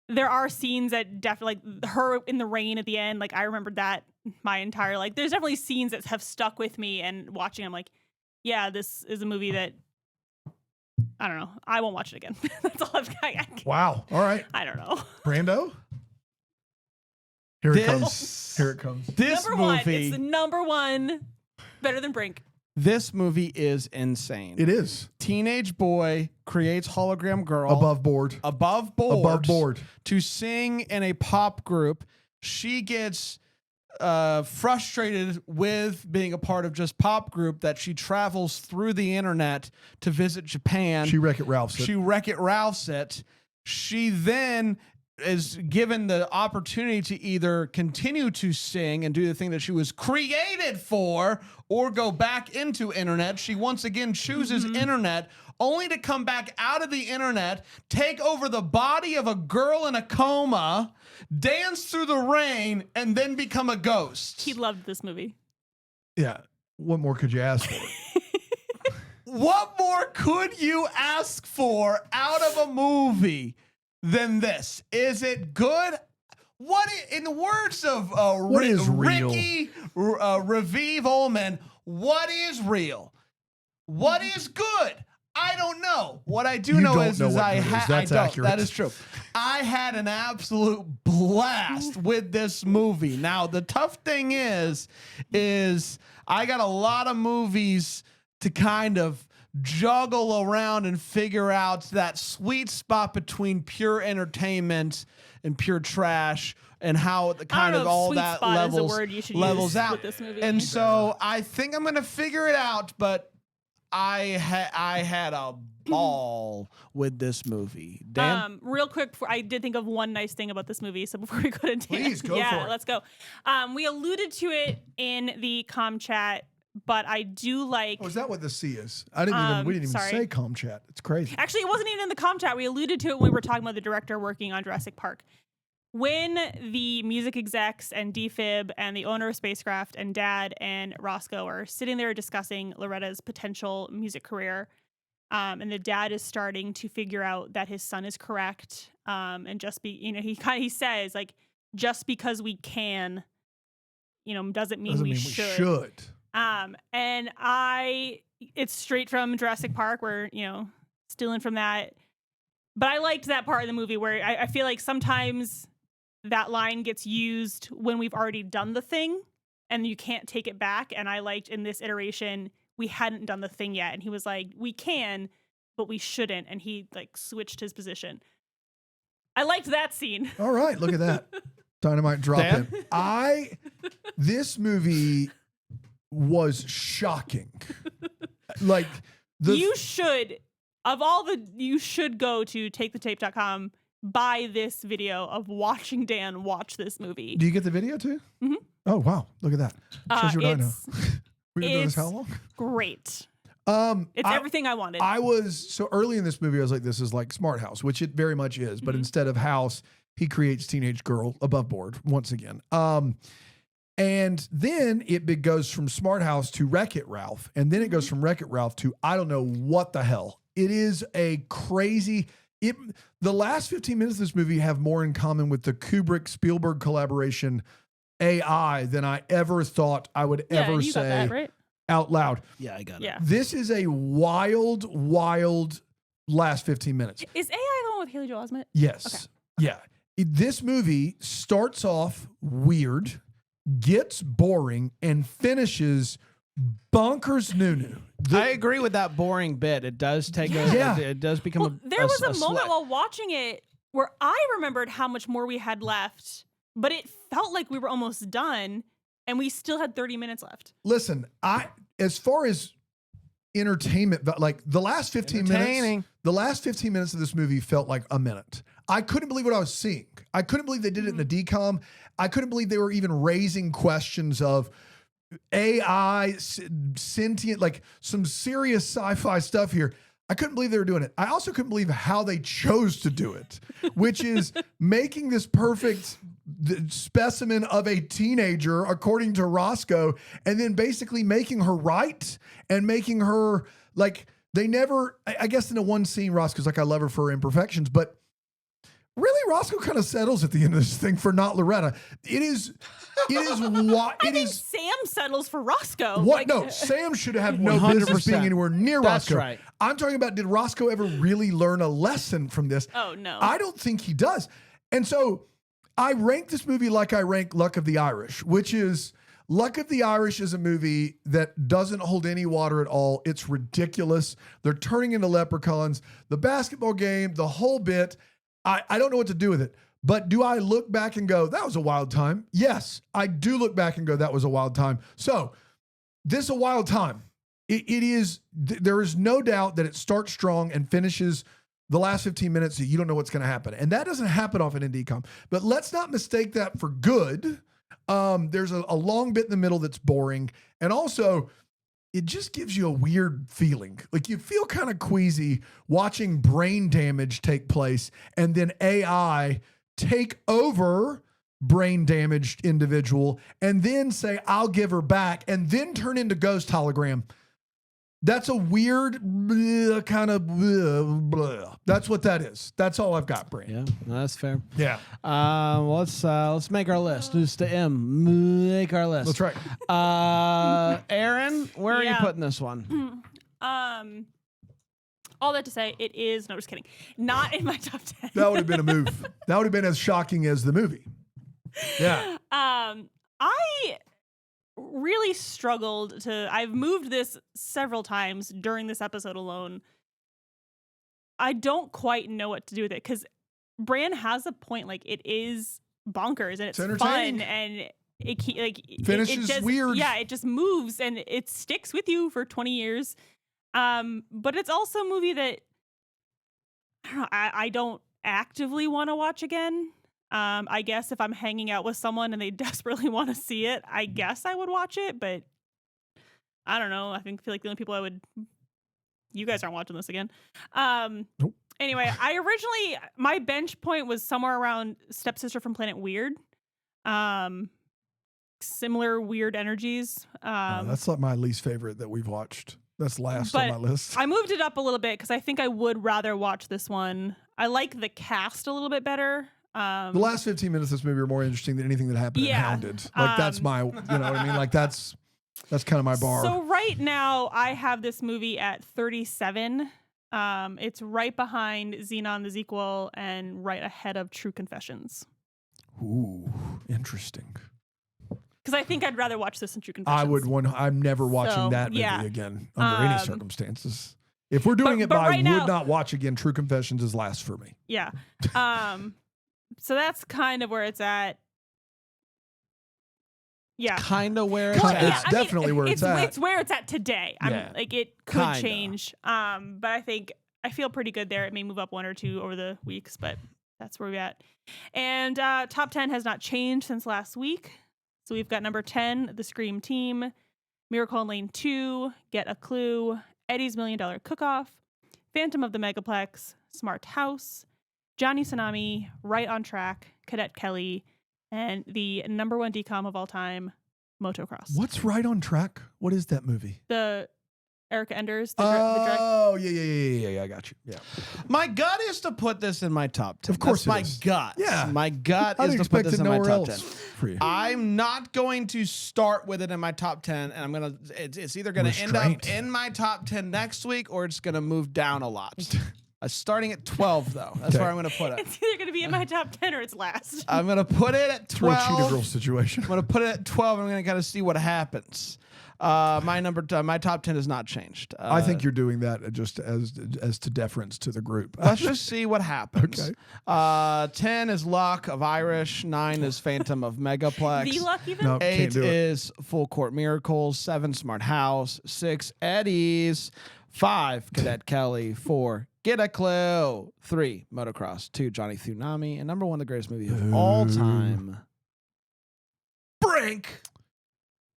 Speaker 3: There are scenes that definitely, like her in the rain at the end, like I remembered that my entire, like there's definitely scenes that have stuck with me, and watching I'm like, yeah, this is a movie that, I don't know. I won't watch it again. That's all I've got.
Speaker 2: Wow. All right.
Speaker 3: I don't know.
Speaker 2: Brando? Here it comes. Here it comes.
Speaker 1: This
Speaker 3: Number one.
Speaker 1: movie,
Speaker 3: It's the number one. Better than Brink.
Speaker 1: this movie is insane.
Speaker 2: It is.
Speaker 1: Teenage boy creates hologram girl
Speaker 2: Above board.
Speaker 1: above board to sing in a pop group. She gets frustrated with being a part of just pop group that she travels through the internet to visit Japan.
Speaker 2: She Wreck-It Ralph's it.
Speaker 1: She Wreck-It Ralph's it. She then is given the opportunity to either continue to sing and do the thing that she was created for, or go back into internet. She once again chooses internet, only to come back out of the internet, take over the body of a girl in a coma, dance through the rain, and then become a ghost.
Speaker 3: He loved this movie.
Speaker 2: Yeah. What more could you ask for?
Speaker 1: What more could you ask for out of a movie than this? Is it good? In the words of
Speaker 2: What is real?
Speaker 1: Ricky Raviv Ullman, what is real? What is good? I don't know. What I do
Speaker 2: You
Speaker 1: know
Speaker 2: don't
Speaker 1: is
Speaker 2: know what
Speaker 1: I
Speaker 2: good is.
Speaker 1: had.
Speaker 2: That's accurate.
Speaker 1: That is true. I had an absolute blast with this movie. Now the tough thing is I got a lot of movies to kind of juggle around and figure out that sweet spot between pure entertainment and pure trash, and how the kind of all that levels out.
Speaker 3: With this movie.
Speaker 1: And so I think I'm gonna figure it out, but I had a ball with this movie. Dan?
Speaker 3: Real quick, I did think of one nice thing about this movie. So before we go to Dan,
Speaker 2: Please, go
Speaker 3: yeah,
Speaker 2: for it.
Speaker 3: let's go. We alluded to it in the comm chat, but I do like.
Speaker 2: Oh, is that what the C is? I didn't even. We didn't even
Speaker 3: sorry.
Speaker 2: say comm chat. It's crazy.
Speaker 3: Actually, it wasn't even in the comm chat. We alluded to it when we were talking about the director working on Jurassic Park. When the music execs and DFib and the owner of Spacecraft and Dad and Roscoe are sitting there discussing Loretta's potential music career, and the dad is starting to figure out that his son is correct, and just be, he says, like, just because we can, doesn't mean we should. And it's straight from Jurassic Park, where, stealing from that. But I liked that part of the movie where I feel like sometimes that line gets used when we've already done the thing and you can't take it back. And I liked in this iteration, we hadn't done the thing yet. And he was like, we can, but we shouldn't. And he like switched his position. I liked that scene.
Speaker 2: All right, look at that. Dynamite drop
Speaker 1: Dan?
Speaker 2: in. This movie was shocking. Like
Speaker 3: you should go to takethetape.com, buy this video of watching Dan watch this movie.
Speaker 2: Do you get the video too?
Speaker 3: Mhm.
Speaker 2: Oh wow, look at that. Shows you what I know. We've been doing this how long?
Speaker 3: Great.
Speaker 2: It's
Speaker 3: everything I wanted.
Speaker 2: I was so early in this movie. I was like, this is like Smart House, which it very much is. But instead of house, he creates teenage girl above board once again. And then it goes from Smart House to Wreck-It Ralph, and then it goes from Wreck-It Ralph to I don't know what the hell. It is a crazy. The last 15 minutes of this movie have more in common with the Kubrick-Spielberg collaboration AI than I ever thought I would ever
Speaker 3: you got
Speaker 2: say
Speaker 3: that, right?
Speaker 2: out loud.
Speaker 1: Yeah, I got it.
Speaker 3: Yeah.
Speaker 2: This is a wild, wild last 15 minutes.
Speaker 3: Is AI the one with Haley Joel Osment?
Speaker 2: Yes.
Speaker 3: Okay.
Speaker 2: Yeah. This movie starts off weird, gets boring, and finishes bonkers Nunu.
Speaker 1: I agree with that boring bit. It does take
Speaker 2: Yeah.
Speaker 1: it does become
Speaker 3: There was a moment while watching it where I remembered how much more we had left, but it felt like we were almost done and we still had 30 minutes left.
Speaker 2: Listen, as far as entertainment, but like the last 15 minutes of this movie felt like a minute. I couldn't believe what I was seeing. I couldn't believe they did it in the decom. I couldn't believe they were even raising questions of AI, sentient, like some serious sci-fi stuff here. I couldn't believe they were doing it. I also couldn't believe how they chose to do it, which is making this perfect specimen of a teenager, according to Roscoe, and then basically making her right and making her like they never, I guess in the one scene, Roscoe's like, I love her for her imperfections, but really, Roscoe kind of settles at the end of this thing for not Loretta.
Speaker 3: I think Sam settles for Roscoe.
Speaker 2: What?
Speaker 3: Like,
Speaker 2: No, Sam should have no
Speaker 1: 100%.
Speaker 2: business being anywhere near
Speaker 1: That's
Speaker 2: Roscoe.
Speaker 1: right.
Speaker 2: I'm talking about, did Roscoe ever really learn a lesson from this?
Speaker 3: Oh, no.
Speaker 2: I don't think he does. And so I rank this movie like I rank Luck of the Irish, which is Luck of the Irish is a movie that doesn't hold any water at all. It's ridiculous. They're turning into leprechauns. The basketball game, the whole bit. I don't know what to do with it. But do I look back and go, that was a wild time? Yes, I do look back and go, that was a wild time. So this is a wild time. It is, there is no doubt that it starts strong and finishes the last 15 minutes that you don't know what's going to happen. And that doesn't happen often in DCOM. But let's not mistake that for good. There's a long bit in the middle that's boring. And also, it just gives you a weird feeling. Like you feel kind of queasy watching brain damage take place and then AI take over brain damaged individual and then say, I'll give her back and then turn into ghost hologram. That's a weird kind of blah. That's what that is. That's all I've got, Brand.
Speaker 1: Yeah, that's fair.
Speaker 2: Yeah.
Speaker 1: Well, let's make our list. Just to make our list.
Speaker 2: That's right.
Speaker 1: Aaron, where are you
Speaker 3: Yeah.
Speaker 1: putting this one?
Speaker 3: All that to say, it is, no, just kidding, not in my top 10.
Speaker 2: That would have been a move. That would have been as shocking as the movie. Yeah.
Speaker 3: I really struggled to, I've moved this several times during this episode alone. I don't quite know what to do with it because Bran has a point. Like, it is bonkers and it's
Speaker 2: entertaining.
Speaker 3: fun and it
Speaker 2: Finishes
Speaker 3: just,
Speaker 2: weird.
Speaker 3: Yeah, it just moves and it sticks with you for 20 years. But it's also a movie that I don't know. I don't actively want to watch again. I guess if I'm hanging out with someone and they desperately want to see it, I guess I would watch it. But I don't know. Feel like the only people you guys aren't watching this again.
Speaker 2: Nope.
Speaker 3: Anyway, my bench point was somewhere around Stepsister from Planet Weird. Similar weird energies.
Speaker 2: That's like my least favorite that we've watched. That's last on my list.
Speaker 3: I moved it up a little bit because I think I would rather watch this one. I like the cast a little bit better.
Speaker 2: The last 15 minutes of this movie are more interesting than anything that happened in Hounded. Like that's my, you know what I mean? Like that's kind of my bar.
Speaker 3: So right now I have this movie at 37. It's right behind Xenon the Sequel and right ahead of True Confessions.
Speaker 2: Ooh, interesting.
Speaker 3: Because I think I'd rather watch this than True Confessions.
Speaker 2: I'm never watching that movie again under any circumstances. If we're doing it by right now, would not watch again, True Confessions is last for me.
Speaker 3: Yeah. So that's kind of where it's at. Yeah.
Speaker 1: Kind of where it's at.
Speaker 2: It's definitely where it's at.
Speaker 3: It's where it's at today. Like it could change. But I feel pretty good there. It may move up 1 or 2 over the weeks, but that's where we're at. And top 10 has not changed since last week. So we've got number 10, The Scream Team, Miracle on Lane 2, Get a Clue, Eddie's $1 Million Cook-Off, Phantom of the Megaplex, Smart House, Johnny Tsunami, Right on Track, Cadet Kelly, and the number 1 DCOM of all time, Motocross.
Speaker 2: What's Right on Track? What is that movie?
Speaker 3: The Erica Enders.
Speaker 2: Oh, yeah. I got you. Yeah.
Speaker 1: My gut is to put this in my top 10.
Speaker 2: Of course,
Speaker 1: my gut.
Speaker 2: Yeah.
Speaker 1: My gut is to put this in my top 10.
Speaker 2: For you.
Speaker 1: I'm not going to start with it in my top 10, and it's either going to end up in my top 10 next week or it's going to move down a lot. Starting at 12, though. That's where I'm going to put it.
Speaker 3: It's either going to be in my top 10 or it's last.
Speaker 1: I'm going to put it at 12.
Speaker 2: It's a real cheetah girl situation.
Speaker 1: I'm going to put it at 12. I'm going to kind of see what happens. My top 10 has not changed.
Speaker 2: I think you're doing that just as to deference to the group.
Speaker 1: Let's just see what happens.
Speaker 2: Okay.
Speaker 1: 10 is Luck of Irish. 9 is Phantom of Megaplex.
Speaker 3: The Luck even?
Speaker 2: No,
Speaker 1: 8
Speaker 2: can't do it.
Speaker 1: is Full Court Miracles. 7 Smart House. 6 Eddie's. 5 Cadet Kelly. 4 Get a Clue. 3 Motocross. 2 Johnny Tsunami. And number 1, the greatest movie of all time, Brink.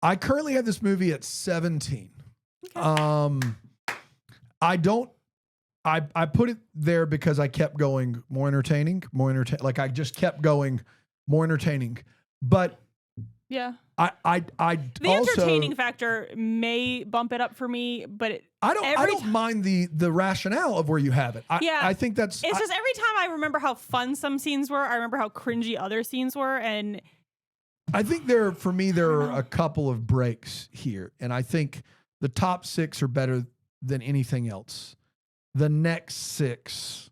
Speaker 2: I currently have this movie at 17.
Speaker 3: Okay.
Speaker 2: I put it there because I kept going more entertaining. Like I just kept going more entertaining. But
Speaker 3: yeah.
Speaker 2: I
Speaker 3: the
Speaker 2: also,
Speaker 3: entertaining factor may bump it up for me, but
Speaker 2: I don't mind the rationale of where you have it. I think that's
Speaker 3: it's just every time I remember how fun some scenes were, I remember how cringy other scenes were, and
Speaker 2: I think there are a couple of breaks here, and I think the top 6 are better than anything else. The next 6,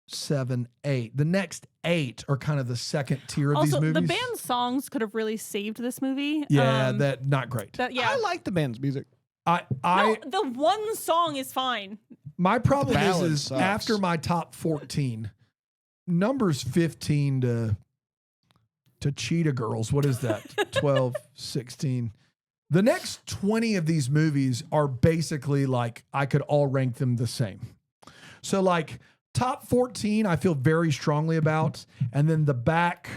Speaker 2: 7, 8. The next 8 are kind of the second tier of these movies.
Speaker 3: Also, the band's songs could have really saved this movie.
Speaker 2: Yeah, that not great.
Speaker 1: I like the band's music.
Speaker 3: No, the one song is fine.
Speaker 2: My problem is
Speaker 1: sucks.
Speaker 2: after my top 14, numbers 15 to Cheetah Girls. What is that? 12, 16. The next 20 of these movies are basically like I could all rank them the same. So like top 14, I feel very strongly about. And then the back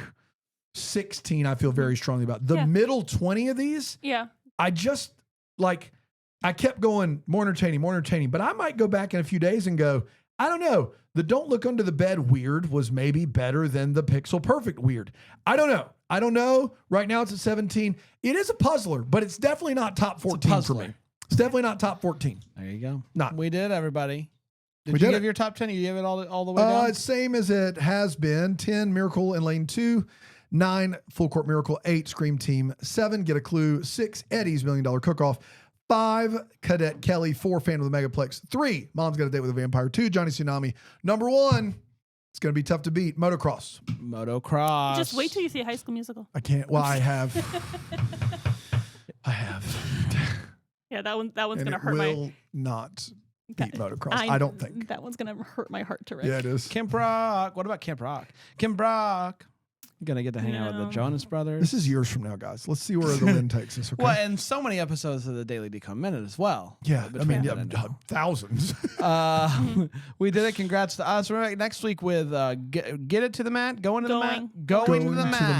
Speaker 2: 16, I feel very strongly about. The middle 20 of these, I just like, I kept going more entertaining. But I might go back in a few days and go, I don't know. The Don't Look Under the Bed weird was maybe better than the Pixel Perfect weird. I don't know. Right now it's at 17. It is a puzzler, but it's definitely not top 14 for me. It's definitely not top 14.
Speaker 1: There you go.
Speaker 2: Not.
Speaker 1: We did, everybody. Did
Speaker 2: We
Speaker 1: you
Speaker 2: did
Speaker 1: give
Speaker 2: it.
Speaker 1: your top 10? You give it all the way down?
Speaker 2: It's same as it has been. 10, Miracle in Lane 2. 9, Full Court Miracle. 8, Scream Team. 7, Get a Clue. 6, Eddie's $1 Million Cook-Off. 5, Cadet Kelly. 4, Phantom of the Megaplex. 3, Mom's Got a Date with a Vampire. 2, Johnny Tsunami. Number 1, it's going to be tough to beat, Motocross.
Speaker 3: Just wait till you see High School Musical.
Speaker 2: I can't. Well, I have.
Speaker 3: Yeah, that one's
Speaker 2: and
Speaker 3: gonna
Speaker 2: it
Speaker 3: hurt
Speaker 2: will not beat Motocross. I don't think.
Speaker 3: that one's gonna hurt my heart to wreck.
Speaker 2: Yeah, it is.
Speaker 1: Camp Rock. What about Camp Rock? Camp Rock. Gonna get to hang out with the
Speaker 3: No.
Speaker 1: Jonas Brothers.
Speaker 2: This is years from now, guys. Let's see where the wind takes us. Okay.
Speaker 1: well, and so many episodes of the Daily Decom Minute as well.
Speaker 2: Yeah, I mean,
Speaker 1: Between then and
Speaker 2: thousands.
Speaker 1: we did it. Congrats to us. We're back next week with get it to the mat, going to the mat, going
Speaker 2: Going
Speaker 1: to the mat.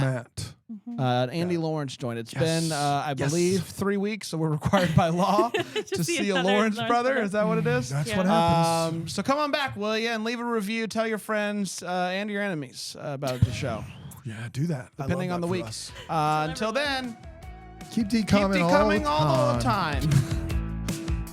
Speaker 2: mat.
Speaker 1: Andy Lawrence joined. It's
Speaker 2: Yes.
Speaker 1: been, I
Speaker 2: Yes.
Speaker 1: believe, 3 weeks, so we're required by law to see a Lawrence brother. Is that what it is?
Speaker 2: That's
Speaker 3: Yeah.
Speaker 2: what happens.
Speaker 1: So come on back, will you, and leave a review. Tell your friends and your enemies about the show,
Speaker 2: Yeah, do that. I
Speaker 1: depending
Speaker 2: love
Speaker 1: on the
Speaker 2: that for
Speaker 1: week.
Speaker 2: us.
Speaker 1: Until then,
Speaker 2: Keep
Speaker 1: keep
Speaker 2: decoming
Speaker 1: decoming
Speaker 2: all
Speaker 1: all
Speaker 2: the
Speaker 1: the
Speaker 2: time.
Speaker 1: time.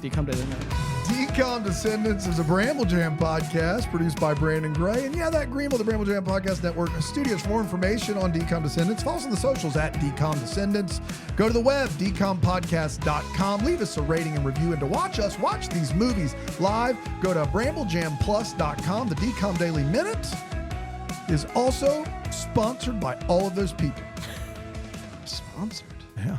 Speaker 1: Decom Daily Minute.
Speaker 2: Decom Descendants is a Bramble Jam podcast produced by Brandon Gray. And yeah, that Greenville, the Bramble Jam Podcast Network studios. For more information on Decom Descendants, follow us on the socials at Decom Descendants. Go to the web, decompodcast.com. Leave us a rating and review. And to watch these movies live, go to bramblejamplus.com. The Decom Daily Minute is also sponsored by all of those people.
Speaker 1: Sponsored.
Speaker 2: Yeah.